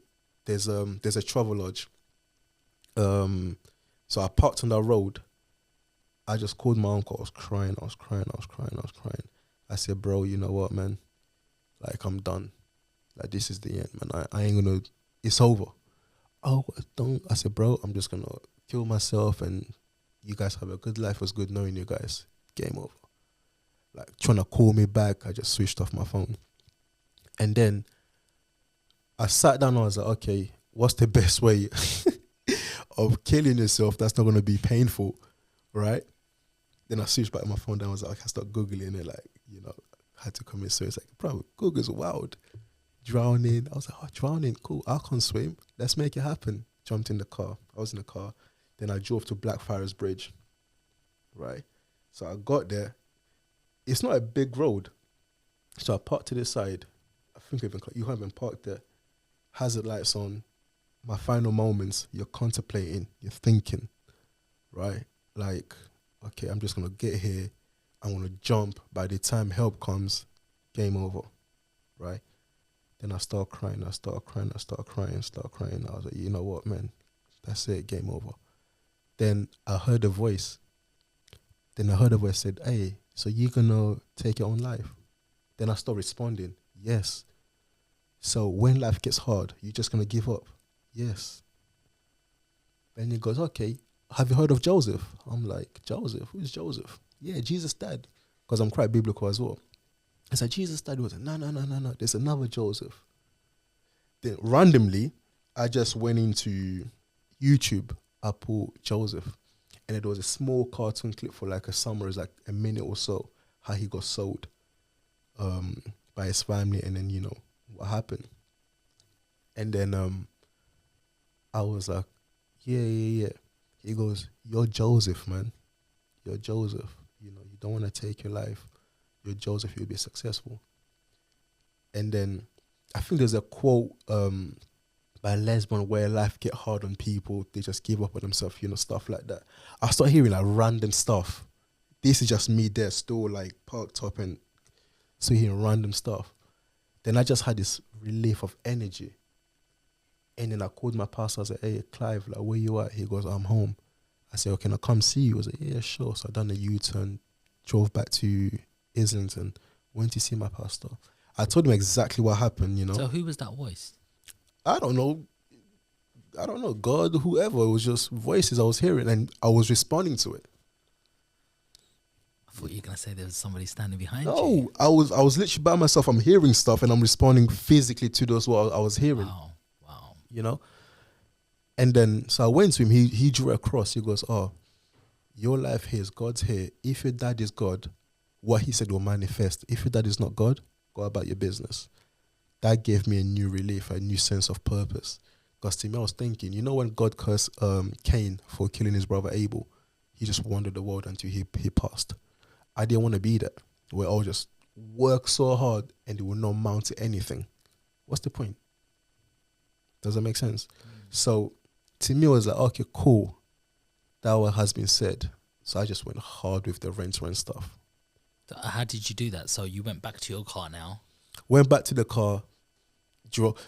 Speaker 2: there's a travel lodge. So I parked on that road. I just called my uncle. I was crying. I said, bro, you know what, man? Like, I'm done. Like, this is the end, man. I ain't gonna. It's over. Oh, don't. I said, bro, I'm just gonna kill myself, and you guys have a good life. It was good knowing you guys. Game over. Like, trying to call me back, I just switched off my phone. And then I sat down and I was like, okay, what's the best way of killing yourself that's not going to be painful, right? Then I switched back my phone down. I was like, I start Googling it, like, had to commit suicide. Bro, Google's wild. Drowning. I was like, oh, drowning, cool. I can't swim. Let's make it happen. Jumped in the car. I was in the car. Then I drove to Blackfriars Bridge, right? So I got there. It's not a big road. So I parked to the side. I think you haven't parked there. Hazard lights on. My final moments, you're contemplating, you're thinking, right? Like, okay, I'm just going to get here. I'm going to jump. By the time help comes, game over, right? Then I start crying. I was like, you know what, man? That's it, game over. Then I heard a voice. Said, hey, so you're going to take your own life? Then I start responding, yes. So when life gets hard, you're just going to give up? Yes. Then he goes, okay, have you heard of Joseph? I'm like, Joseph? Who's Joseph? Yeah, Jesus' dad. Because I'm quite biblical as well. I said, Jesus' dad was like, no. There's another Joseph. Then randomly, I just went into YouTube. I put Joseph. And it was a small cartoon clip for like a summary, like a minute or so, how he got sold by his family, and then, what happened. And then I was like, yeah. He goes, you're Joseph, man. You're Joseph. You don't want to take your life. You're Joseph, you'll be successful. And then I think there's a quote by Lesbian where life get hard on people. They just give up on themselves, stuff like that. I start hearing like random stuff. This is just me there still like parked up and still hearing random stuff. Then I just had this relief of energy. And then I called my pastor. I said, hey, Clive, like, where you at? He goes, I'm home. I said, okay, can I come see you? I was like, yeah, sure. So I done a U-turn, drove back to Islington, went to see my pastor. I told him exactly what happened,
Speaker 1: So who was that voice?
Speaker 2: I don't know. God, whoever. It was just voices I was hearing and I was responding to it.
Speaker 1: I thought you were going to say there was somebody standing behind you.
Speaker 2: No, I was literally by myself. I'm hearing stuff and I'm responding physically to those what I was hearing.
Speaker 1: Wow.
Speaker 2: And then, so I went to him. He drew a cross. He goes, oh, your life here is God's here. If your dad is God, what he said will manifest. If your dad is not God, go about your business. That gave me a new relief, a new sense of purpose. Because to me, I was thinking, when God cursed Cain for killing his brother Abel, he just wandered the world until he passed. I didn't want to be that, where I'll just work so hard and it will not amount to anything. What's the point? Does that make sense? So to me, it was like, okay, cool. That what has been said. So I just went hard with the rent stuff.
Speaker 1: So how did you do that? So you went back to your car now?
Speaker 2: Went back to the car.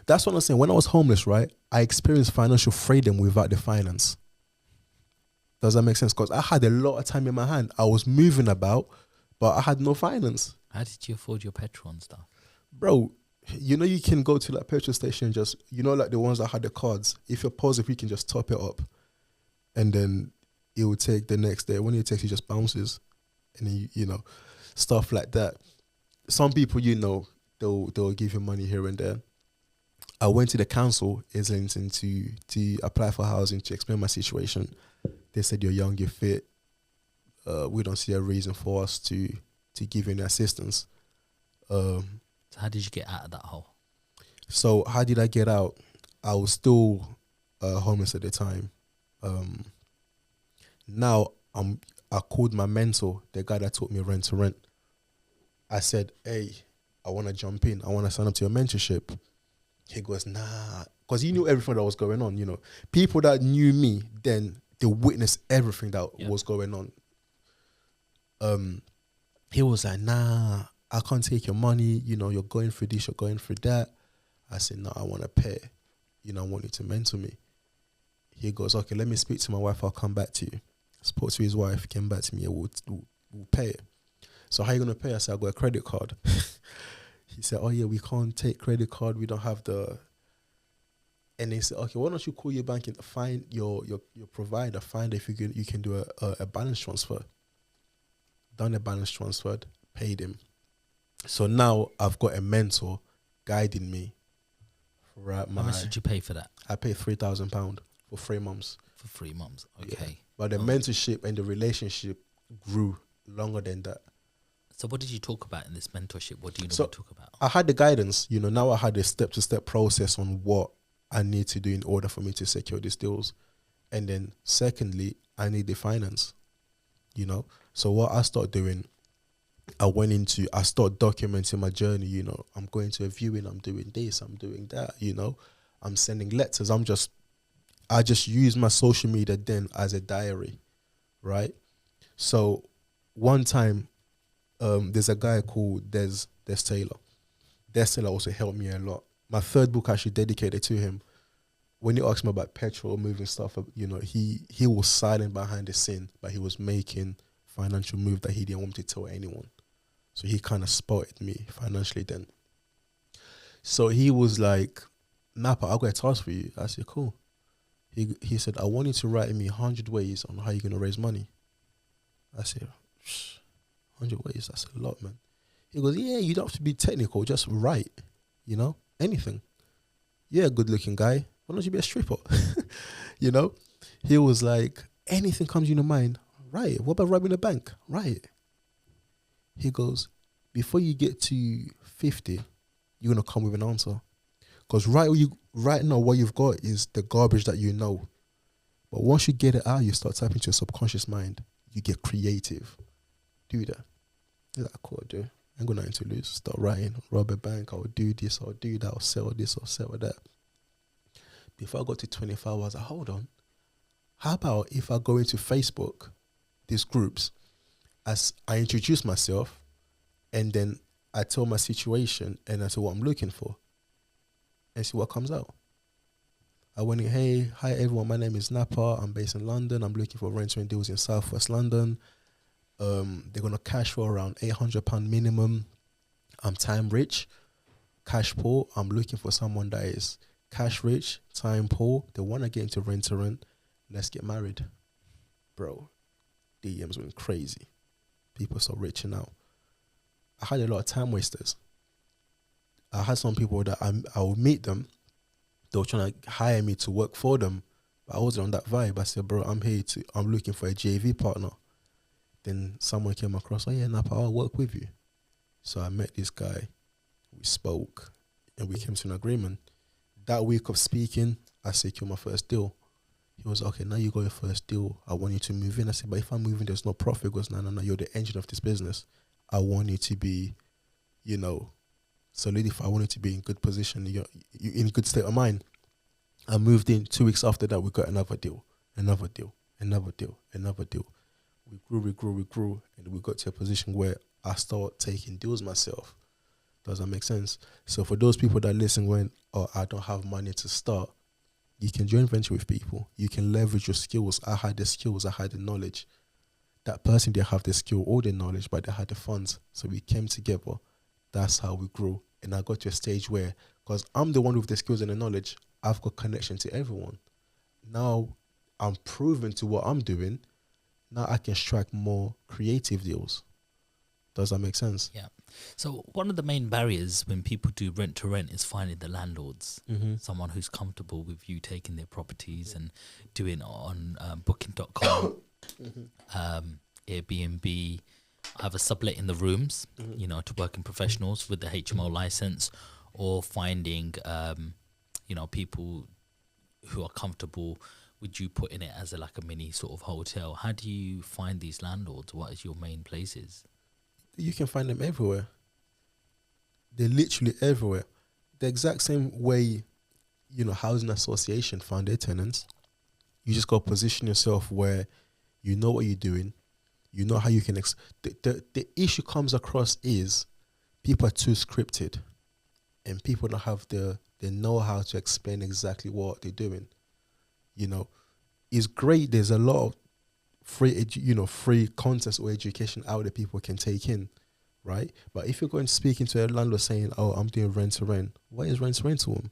Speaker 2: That's what I'm saying. When I was homeless, right, I experienced financial freedom without the finance. Does that make sense? Because I had a lot of time in my hand. I was moving about, but I had no finance.
Speaker 1: How did you afford your petrol and stuff?
Speaker 2: Bro, you know, you can go to like petrol station and just, you know, like the ones that had the cards. If you're positive, you can just top it up, and then it will take the next day. When it takes, it just bounces, and then you know, stuff like that. Some people, you know, they'll give you money here and there. I went to the council Islington to apply for housing, to explain my situation. They said, you're young, you're fit. We don't see a reason for us to give you any assistance.
Speaker 1: So how did you get out of that hole?
Speaker 2: So how did I get out? I was still homeless at the time. Now I called my mentor, the guy that taught me rent to rent. I said, hey, I want to jump in. I want to sign up to your mentorship. He goes, nah, because he knew everything that was going on, you know. People that knew me then, they witnessed everything that was going on. He was like, nah, I can't take your money. You know, you're going through this, you're going through that. I said, no, I want to pay. You know, I want you to mentor me. He goes, okay, let me speak to my wife. I'll come back to you. Spoke to his wife, came back to me. We'll pay it. So how are you going to pay? I said, I got a credit card. He said, oh, yeah, we can't take credit card. We don't have the... And they said, okay, why don't you call your bank and find your provider, find if you can do a balance transfer. Done a balance transfer, paid him. So now I've got a mentor guiding me. How
Speaker 1: much did you pay for that?
Speaker 2: I paid £3,000 for 3 months.
Speaker 1: For 3 months, okay.
Speaker 2: Yeah. But the mentorship and the relationship grew longer than that.
Speaker 1: So what did you talk about in this mentorship? What do you normally talk about?
Speaker 2: I had the guidance, you know, now I had a step-to-step process on what I need to do in order for me to secure these deals. And then secondly, I need the finance, you know. So what I started doing, I started documenting my journey, you know. I'm going to a viewing, I'm doing this, I'm doing that, you know. I'm sending letters. I just use my social media then as a diary, right? So one time, there's a guy called Des Taylor. Des Taylor also helped me a lot. My third book actually dedicated to him. When you asked me about petrol, moving stuff, you know, he was silent behind the scene, but he was making financial moves that he didn't want me to tell anyone. So he kind of spotted me financially then. So he was like, Napa, I've got a task for you. I said, cool. He said, I want you to write me 100 ways on how you're going to raise money. I said, 100 ways, that's a lot, man. He goes, yeah, you don't have to be technical, just write, you know, anything. You're a good-looking guy. Why don't you be a stripper? You know? He was like, anything comes in your mind, write. What about robbing a bank? Write. He goes, before you get to 50, you're going to come with an answer. Because right now, what you've got is the garbage that you know. But once you get it out, you start tapping into your subconscious mind. You get creative. Do that. He's like, cool, dude. I ain't got nothing to lose. Start writing, rob a bank, I'll do this, I'll do that, I'll sell this, I'll sell that. Before I got to 25, I was like, hold on. How about if I go into Facebook, these groups, as I introduce myself, and then I tell my situation and I tell what I'm looking for, and see what comes out. I went in, hey, hi everyone, my name is Napa, I'm based in London, I'm looking for rent-to-rent deals in Southwest London. They're going to cash for around £800 minimum. I'm time rich, cash poor. I'm looking for someone that is cash rich, time poor. They want to get into rent to rent. Let's get married. Bro, DMs went crazy. People start reaching out. I had a lot of time wasters. I had some people that I would meet them. They were trying to hire me to work for them. But I wasn't on that vibe. I said, bro, I'm looking for a JV partner. Then someone came across, oh yeah, Napa, I'll work with you. So I met this guy, we spoke, and we came to an agreement. That week of speaking, I secured my first deal. He was, okay, now you got your first deal. I want you to move in. I said, but if I'm moving, there's no profit. He goes, no, you're the engine of this business. I want you to be, you know, solidified. I want you to be in good position. You're in good state of mind. I moved in. 2 weeks after that, we got another deal, another deal, another deal, another deal. We grew, and we got to a position where I start taking deals myself. Does that make sense? So for those people that listen when, oh, I don't have money to start, you can join venture with people. You can leverage your skills. I had the skills. I had the knowledge. that person didn't have the skill or the knowledge, but they had the funds. So we came together. That's how we grew. And I got to a stage where, because I'm the one with the skills and the knowledge, I've got connection to everyone. Now I'm proven to what I'm doing. Now I can strike more creative deals. Does that make sense?
Speaker 1: Yeah. So one of the main barriers when people do rent to rent is finding the landlords, someone who's comfortable with you taking their properties and doing it on booking.com, Airbnb, either subletting the rooms, to working professionals with the HMO license, or finding, people who are comfortable with you putting it as like a mini sort of hotel. How do you find these landlords? What is your main places?
Speaker 2: You can find them everywhere. They're literally everywhere. The exact same way, housing association found their tenants. You just got to position yourself where you know what you're doing. You know how you can... The issue comes across is people are too scripted and people don't have the know-how to explain exactly what they're doing. It's great. There's a lot of free content or education out that people can take in, right? But if you're going to speak into a landlord saying, "Oh, I'm doing rent to rent," what is rent to rent to them?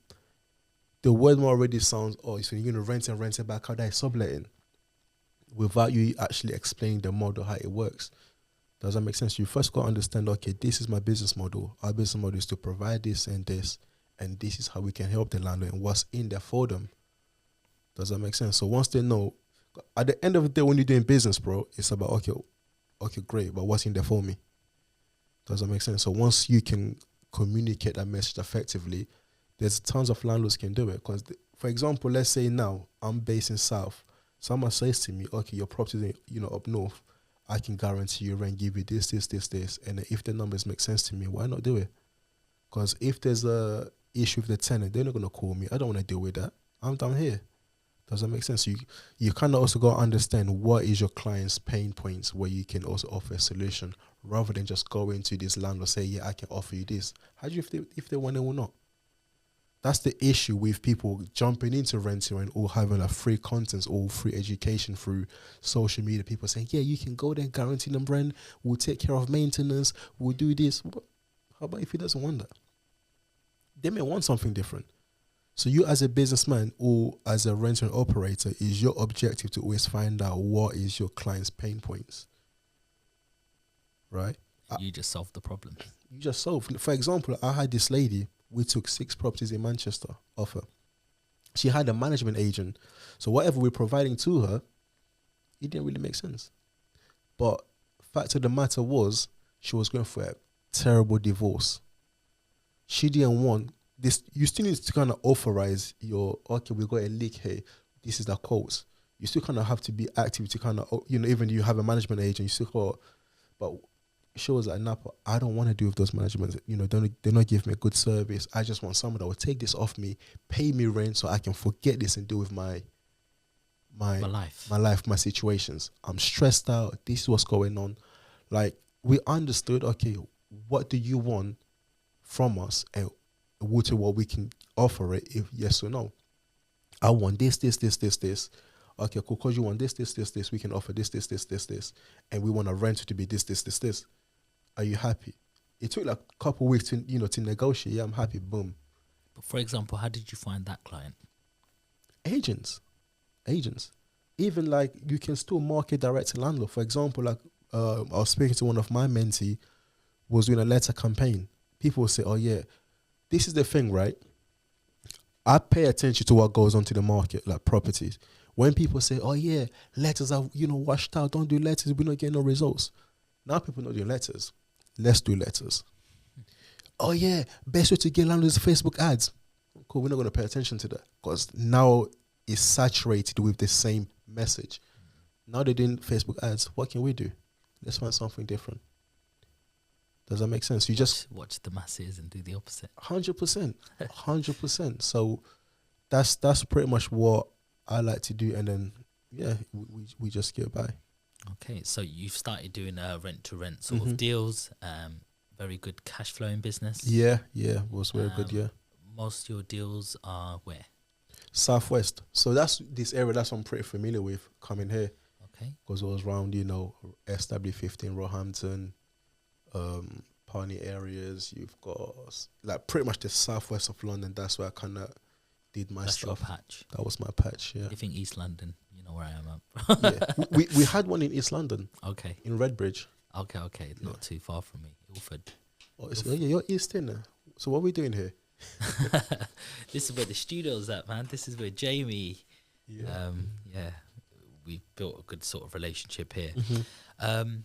Speaker 2: The word already sounds, "Oh, so you're going to rent it back out." That is subletting, without you actually explaining the model, how it works. Does that make sense? You first got to understand, okay, this is my business model. Our business model is to provide this, and this is how we can help the landlord and what's in there for them. Does that make sense? So once they know, at the end of the day, when you're doing business, bro, it's about, okay, great, but what's in there for me? Does that make sense? So once you can communicate that message effectively, there's tons of landlords can do it. Because, for example, let's say now I'm based in South. Someone says to me, okay, your property is up north. I can guarantee you rent, give you this. And if the numbers make sense to me, why not do it? Because if there's a issue with the tenant, they're not going to call me. I don't want to deal with that. I'm down here. Does that make sense? You kind of also got to understand what is your client's pain points, where you can also offer a solution, rather than just go into this landlord say, yeah, I can offer you this. How do you if they want it or not? That's the issue with people jumping into renting and or having a free content or free education through social media. People saying, yeah, you can go there, guarantee them rent, we'll take care of maintenance, we'll do this. How about if he doesn't want that? They may want something different. So you as a businessman or as a renter and operator, is your objective to always find out what is your client's pain points, right?
Speaker 1: You just solve the problem.
Speaker 2: You just solve. For example, I had this lady, we took 6 properties in Manchester off her. She had a management agent. So whatever we're providing to her, it didn't really make sense. But fact of the matter was, she was going for a terrible divorce. She didn't want this. You still need to kind of authorize your, okay, we got a leak here. This is the quotes. You still kind of have to be active to kind of, even you have a management agent, you still got, but she was like, Napa, I don't want to do with those managements. They're not giving me a good service. I just want someone that will take this off me, pay me rent so I can forget this and deal with my life, my situations. I'm stressed out. This is what's going on. Like, we understood, okay, what do you want from us, and what we can offer it, if yes or no. I want this. Okay, cool. Because you want this, we can offer this, and we want to rent it to be this. Are you happy? It took like a couple of weeks to negotiate. Yeah, I'm happy. Boom.
Speaker 1: But for example, how did you find that client?
Speaker 2: Agents. Even like you can still market direct to landlord. For example, like I was speaking to one of my mentee, was doing a letter campaign. People will say, oh yeah, this is the thing, right? I pay attention to what goes on to the market, like properties. When people say, oh yeah, letters are, washed out, don't do letters, we're not getting no results. Now people not doing letters. Let's do letters. Oh yeah, best way to get landlords is Facebook ads. Cool, we're not going to pay attention to that because now it's saturated with the same message. Now they're doing Facebook ads. What can we do? Let's find something different. Does that make sense? You just
Speaker 1: watch the masses and do the opposite.
Speaker 2: 100%. So that's pretty much what I like to do, and then we just get by.
Speaker 1: Okay, so you've started doing rent to rent sort of deals. Very good cash flowing business.
Speaker 2: Yeah, was very good. Yeah,
Speaker 1: most of your deals are where?
Speaker 2: Southwest. So that's this area. That's what I'm pretty familiar with coming here.
Speaker 1: Okay.
Speaker 2: because it was around, SW15, Roehampton, Parney areas. You've got like pretty much the southwest of London. That's where I kind of did my
Speaker 1: That's your
Speaker 2: stuff.
Speaker 1: patch.
Speaker 2: That was my patch. Yeah.
Speaker 1: You think East London? You know where I am at.
Speaker 2: Yeah. We had one in East London,
Speaker 1: Okay.
Speaker 2: in Redbridge.
Speaker 1: Okay. Not too far from me. Ilford.
Speaker 2: Oh, yeah, you're East in there. So what are we doing here?
Speaker 1: This is where the studio's at, man. This is where Jamie.
Speaker 2: Yeah.
Speaker 1: We've built a good sort of relationship here.
Speaker 2: Mm-hmm.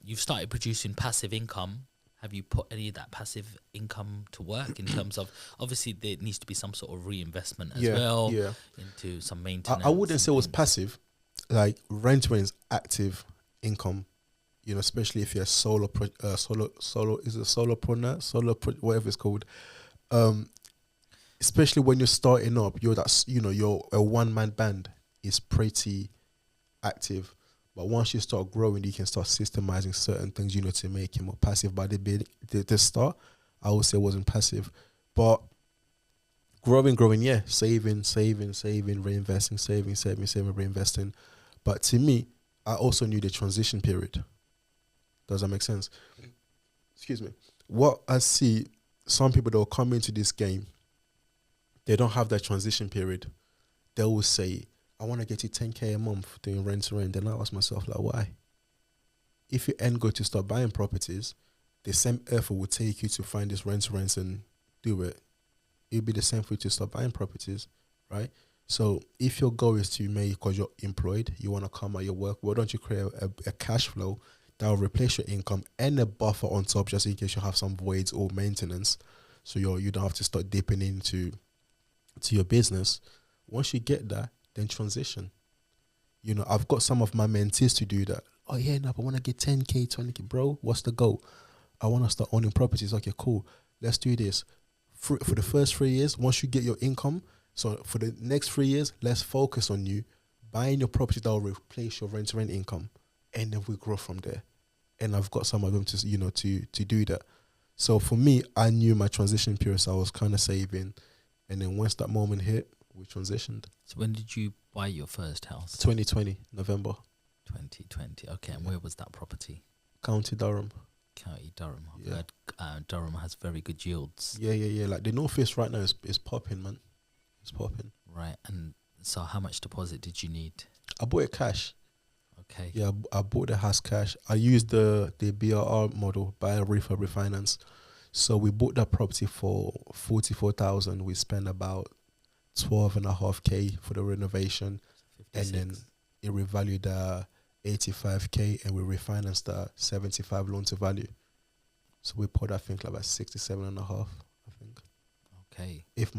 Speaker 1: You've started producing passive income. Have you put any of that passive income to work in terms of, obviously there needs to be some sort of reinvestment as well into some maintenance?
Speaker 2: I wouldn't say it was passive. Like rent is active income, especially if you're a whatever it's called. Especially when you're starting up, you're a one-man band. Is pretty active. But once you start growing, you can start systemizing certain things, to make it more passive. But the start, I would say it wasn't passive. But growing, yeah. Saving, reinvesting, saving, reinvesting. But to me, I also knew the transition period. Does that make sense? Excuse me. What I see, some people that will come into this game, they don't have that transition period. They will say, I want to get you 10K a month doing rent to rent. Then I ask myself, like, why? If your end goal to start buying properties, the same effort would take you to find this rent to rent and do it. It'll be the same for you to start buying properties, right? So if your goal is to make, because you're employed, you want to come at your work, why don't you create a cash flow that will replace your income and a buffer on top just in case you have some voids or maintenance, so you don't have to start dipping into your business. Once you get that, then transition. I've got some of my mentees to do that. Oh yeah, no, I want to get 10K, 20K. Bro, what's the goal? I want to start owning properties. Okay, cool. Let's do this. For the first 3 years, once you get your income, so for the next 3 years, let's focus on you buying your property that will replace your rent income, and then we grow from there. And I've got some of them to do that. So for me, I knew my transition period, so I was kind of saving, and then once that moment hit, we transitioned.
Speaker 1: So when did you buy your first house?
Speaker 2: 2020, November.
Speaker 1: 2020. Okay, and where was that property?
Speaker 2: County Durham.
Speaker 1: County Durham. I've heard Durham has very good yields.
Speaker 2: Yeah. Like the North East right now is popping, man. It's popping.
Speaker 1: Right, and so how much deposit did you need?
Speaker 2: I bought it cash.
Speaker 1: Okay.
Speaker 2: Yeah, I bought the house cash. I used the BRR model, buy a refurb refinance. So we bought that property for 44,000. We spent about 12.5K for the renovation, 56. And then it revalued 85K, and we refinanced the 75 loan to value. So we put, I think, like about 67.5, I think.
Speaker 1: Okay.
Speaker 2: If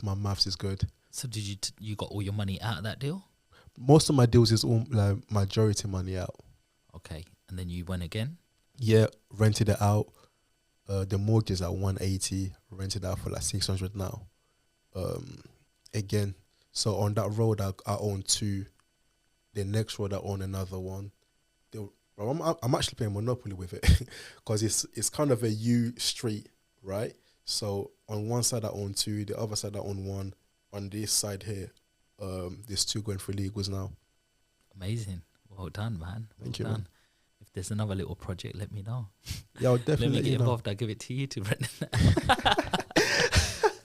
Speaker 2: my maths is good.
Speaker 1: So did you got all your money out of that deal?
Speaker 2: Most of my deals is all like majority money out.
Speaker 1: Okay, and then you went again?
Speaker 2: Yeah, rented it out. The mortgage is at 180, rented out for like 600 now. Again, so on that road I own 2. The next road I own another one. I'm actually playing Monopoly with it because it's kind of a U street, right? So on one side I own 2, the other side I own 1. On this side here, there's 2 going for legals now.
Speaker 1: Amazing. Well done, man.
Speaker 2: Thank you, man.
Speaker 1: If there's another little project, let me know.
Speaker 2: Yeah, I'll definitely
Speaker 1: let me get involved. I'll give it to you to rent.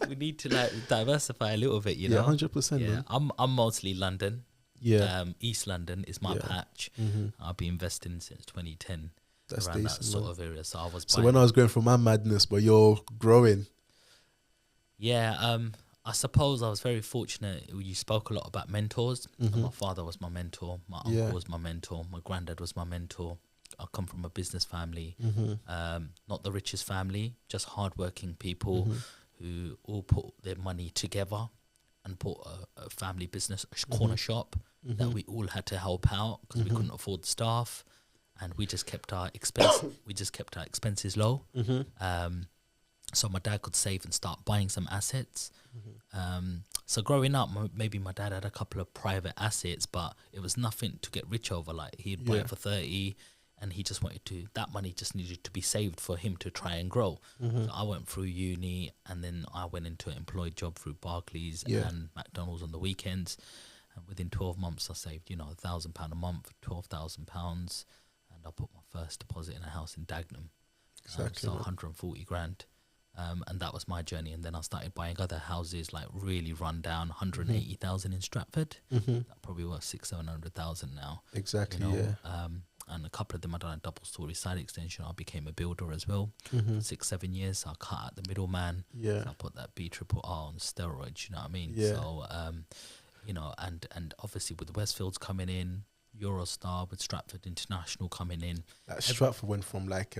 Speaker 1: We need to diversify a little bit,
Speaker 2: Yeah, 100%.
Speaker 1: Yeah,
Speaker 2: man.
Speaker 1: I'm mostly London.
Speaker 2: Yeah.
Speaker 1: East London is my patch.
Speaker 2: Mm-hmm.
Speaker 1: I've been investing since 2010.
Speaker 2: That's
Speaker 1: around
Speaker 2: decent,
Speaker 1: that sort
Speaker 2: man.
Speaker 1: of area. So I was.
Speaker 2: So when I was going through my madness, but you're growing.
Speaker 1: Yeah. I suppose I was very fortunate. You spoke a lot about mentors.
Speaker 2: Mm-hmm.
Speaker 1: My father was my mentor. My uncle was my mentor. My granddad was my mentor. I come from a business family, not the richest family, just hardworking people who all put their money together and put a family business, a corner shop that we all had to help out because we couldn't afford the staff, and we just kept our expenses low. So my dad could save and start buying some assets. So growing up, maybe my dad had a couple of private assets, but it was nothing to get rich over. Like he'd buy it for 30, and he just wanted to. That money just needed to be saved for him to try and grow. So I went through uni, and then I went into an employed job through Barclays and McDonald's on the weekends. And within 12 months, I saved, you know, £1,000 a month, £12,000, and I put my first deposit in a house in Dagenham.
Speaker 2: Exactly.
Speaker 1: So 140 grand. And that was my journey. And then I started buying other houses, like really run down, 180,000 in Stratford. That probably worth 600,000-700,000 now.
Speaker 2: Exactly.
Speaker 1: You know?
Speaker 2: Yeah.
Speaker 1: And a couple of them I done a double story side extension. I became a builder as well. 6-7 years. So I cut out the middleman.
Speaker 2: Yeah.
Speaker 1: So I put that B-triple-R on steroids. You know what I mean?
Speaker 2: Yeah.
Speaker 1: So you know, and obviously with the Westfields coming in, Eurostar, with Stratford International coming in,
Speaker 2: Like Stratford went from like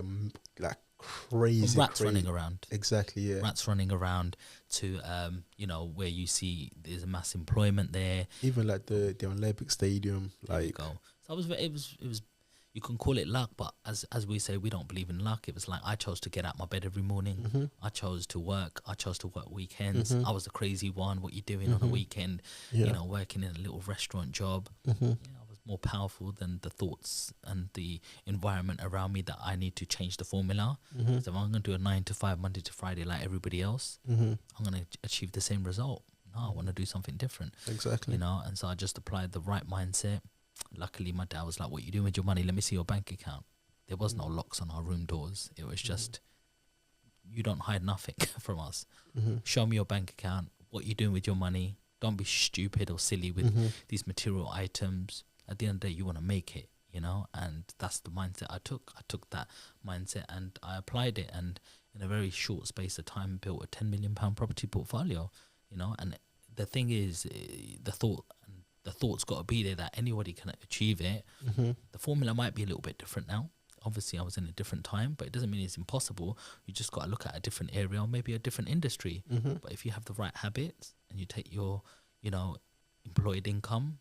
Speaker 2: crazy
Speaker 1: rats running around.
Speaker 2: Exactly. Yeah.
Speaker 1: Rats running around to you know, where you see there's a mass employment there.
Speaker 2: Even like the Olympic Stadium.
Speaker 1: There you
Speaker 2: Like,
Speaker 1: go. So it was. You can call it luck, but as we say, we don't believe in luck. It was like I chose to get out my bed every morning. I chose to work. I chose to work weekends. I was the crazy one. What you doing on a weekend?
Speaker 2: Yeah.
Speaker 1: You know, working in a little restaurant job. You know, I was more powerful than the thoughts and the environment around me that I need to change the formula. So if I'm going to do a 9 to 5 Monday to Friday like everybody else, I'm going to achieve the same result. No, I want to do something different.
Speaker 2: Exactly.
Speaker 1: You know, and so I just applied the right mindset. Luckily, my dad was like, "What you doing with your money? Let me see your bank account." There was no locks on our room doors. It was just, you don't hide nothing from us. Show me your bank account. What you doing with your money? Don't be stupid or silly with these material items. At the end of the day, you want to make it, you know? And that's the mindset I took. I took that mindset and I applied it. And in a very short space of time, built a £10 million property portfolio, you know? And the thing is, the thought's got to be there that anybody can achieve it. The formula might be a little bit different now. Obviously, I was in a different time, but it doesn't mean it's impossible. You just got to look at a different area or maybe a different industry. But if you have the right habits and you take your, you know, employed income,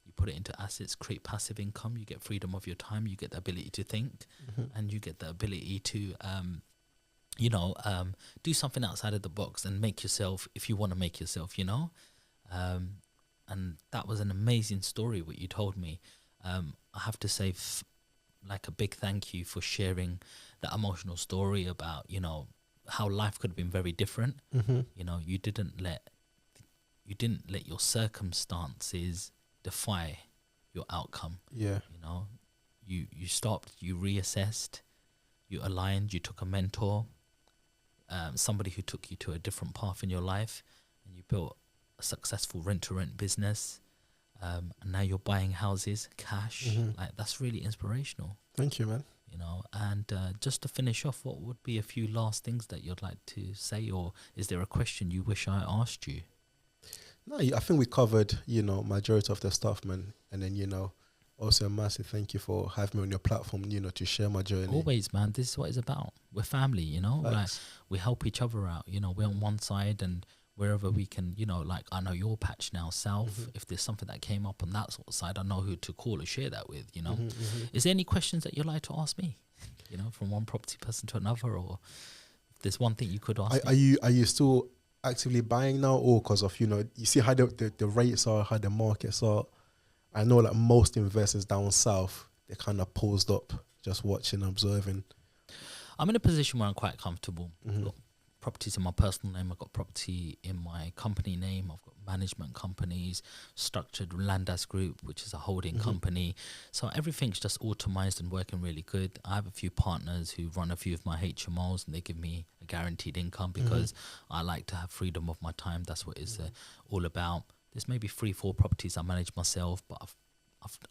Speaker 1: you put it into assets, create passive income, you get freedom of your time, you get the ability to think, and you get the ability to, you know, do something outside of the box and make yourself, if you want to make yourself, you know. And that was an amazing story what you told me. I have to say like a big thank you for sharing that emotional story about, you know, how life could have been very different. You know, you didn't let your circumstances defy your outcome.
Speaker 2: Yeah.
Speaker 1: You know, you stopped, you reassessed, you aligned, you took a mentor, somebody who took you to a different path in your life, and you built a successful rent-to-rent business, and now you're buying houses cash. Like, that's really inspirational.
Speaker 2: Thank you, man.
Speaker 1: You know, and just to finish off, what would be a few last things that you'd like to say, or is there a question you wish I asked you?
Speaker 2: No, I think we covered, you know, majority of the stuff, man. And then, you know, also a massive thank you for having me on your platform, you know, to share my journey.
Speaker 1: Always, man. This is what it's about. We're family, you know.
Speaker 2: Thanks.
Speaker 1: Like, we help each other out. You know, we're on one side, and wherever we can, you know, like, I know your patch now, south. If there's something that came up on that sort of side, I know who to call or share that with, you know. Is there any questions that you'd like to ask me, you know, from one property person to another, or if there's one thing you could ask me?
Speaker 2: Are you still actively buying now, or because of, you know, you see how the rates are, how the markets are? I know like most investors down south, they're kind of paused up, just watching, observing.
Speaker 1: I'm in a position where I'm quite comfortable. I've got properties in my personal name, I've got property in my company name, I've got management companies, structured Landas Group, which is a holding company. So everything's just automized and working really good. I have a few partners who run a few of my HMOs, and they give me a guaranteed income because I like to have freedom of my time. That's what it's all about. There's maybe 3-4 properties I manage myself, but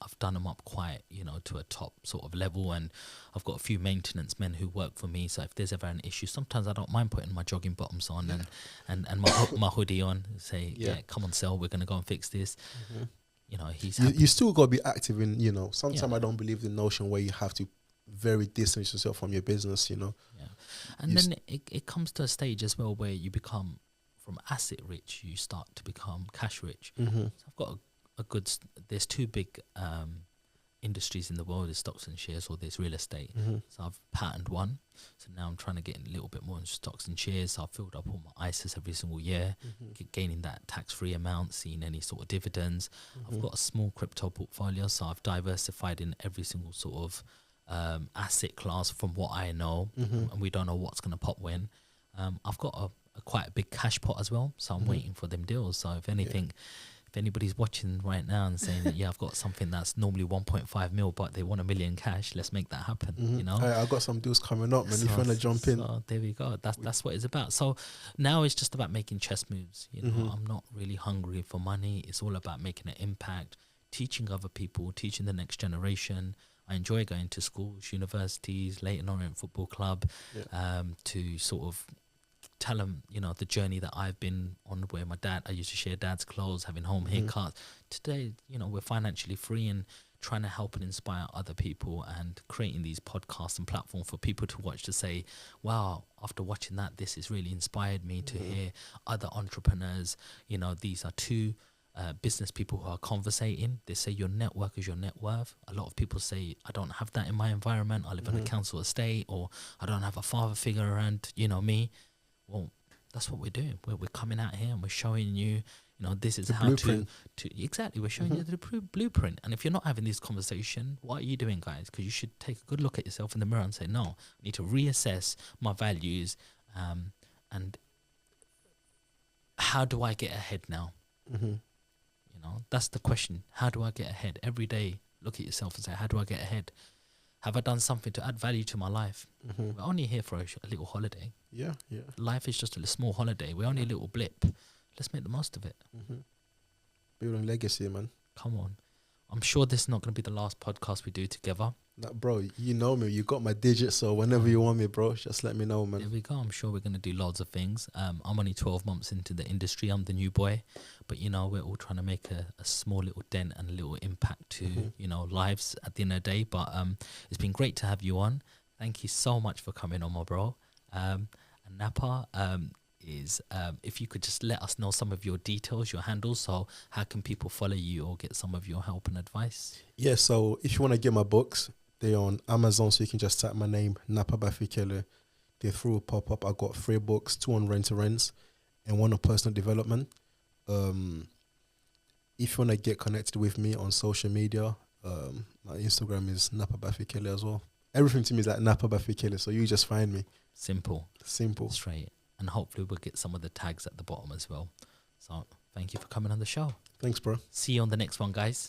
Speaker 1: I've done them up quite, you know, to a top sort of level, and I've got a few maintenance men who work for me. So if there's ever an issue, sometimes I don't mind putting my jogging bottoms on and my hoodie on, say, come on, Sel, we're going to go and fix this. You know,
Speaker 2: you still got to be active in, you know, sometimes I don't believe the notion where you have to very distance yourself from your business, you know.
Speaker 1: And then it comes to a stage as well where you become, from asset rich, you start to become cash rich. So I've got there's two big industries in the world. There's stocks and shares, or there's real estate. So I've patterned one. So now I'm trying to get a little bit more in stocks and shares. So I've filled up all my ISAs every single year, gaining that tax-free amount, seeing any sort of dividends. I've got a small crypto portfolio, so I've diversified in every single sort of asset class from what I know, and we don't know what's going to pop when. I've got a quite a big cash pot as well, so I'm waiting for them deals. So if anything if anybody's watching right now and saying that, yeah, I've got something that's normally 1.5 mil, but they want $1 million cash, let's make that happen. You know,
Speaker 2: I got some deals coming up, man. If you want to jump in,
Speaker 1: so there we go. That's what it's about. So now it's just about making chess moves. You know, I'm not really hungry for money. It's all about making an impact, teaching other people, teaching the next generation. I enjoy going to schools, universities, Leighton Orient Football Club, to sort of tell them, you know, the journey that I've been on, where I used to share dad's clothes, having home haircuts. Today, you know, we're financially free and trying to help and inspire other people, and creating these podcasts and platforms for people to watch, to say, wow, after watching that, this has really inspired me to hear other entrepreneurs. You know, these are two business people who are conversating. They say your network is your net worth. A lot of people say, I don't have that in my environment. I live in a council estate, or I don't have a father figure around, you know, me. Well, that's what we're doing. We're coming out here and we're showing you, you know, this is
Speaker 2: the
Speaker 1: how
Speaker 2: blueprint.
Speaker 1: to exactly. We're showing you the blueprint. And if you're not having this conversation, what are you doing, guys? Because you should take a good look at yourself in the mirror and say, no, I need to reassess my values, and how do I get ahead now? You know, that's the question. How do I get ahead? Every day, look at yourself and say, how do I get ahead? Have I done something to add value to my life? We're only here for a little holiday.
Speaker 2: Yeah.
Speaker 1: Life is just a small holiday. We're only a little blip. Let's make the most of it.
Speaker 2: Building legacy, man.
Speaker 1: Come on. I'm sure this is not going to be the last podcast we do together.
Speaker 2: Nah, bro, you know me. You got my digits, so whenever you want me, bro, just let me know, man.
Speaker 1: There we go. I'm sure we're going to do loads of things. I'm only 12 months into the industry. I'm the new boy. But, you know, we're all trying to make a small little dent and a little impact to, you know, lives at the end of the day. But it's been great to have you on. Thank you so much for coming on, my bro. And Napa, if you could just let us know some of your details, your handles, so how can people follow you or get some of your help and advice?
Speaker 2: Yeah, so if you want to get my books, they're on Amazon, so you can just type my name, Napa Bafikele. They through a pop-up. I got 3 books, 2 on rent-to-rents and 1 on personal development. If you want to get connected with me on social media, my Instagram is Napa Bafikele as well. Everything to me is like Napa Bafikele, so you just find me.
Speaker 1: Simple.
Speaker 2: Straight.
Speaker 1: And hopefully we'll get some of the tags at the bottom as well. So thank you for coming on the show.
Speaker 2: Thanks, bro.
Speaker 1: See you on the next one, guys.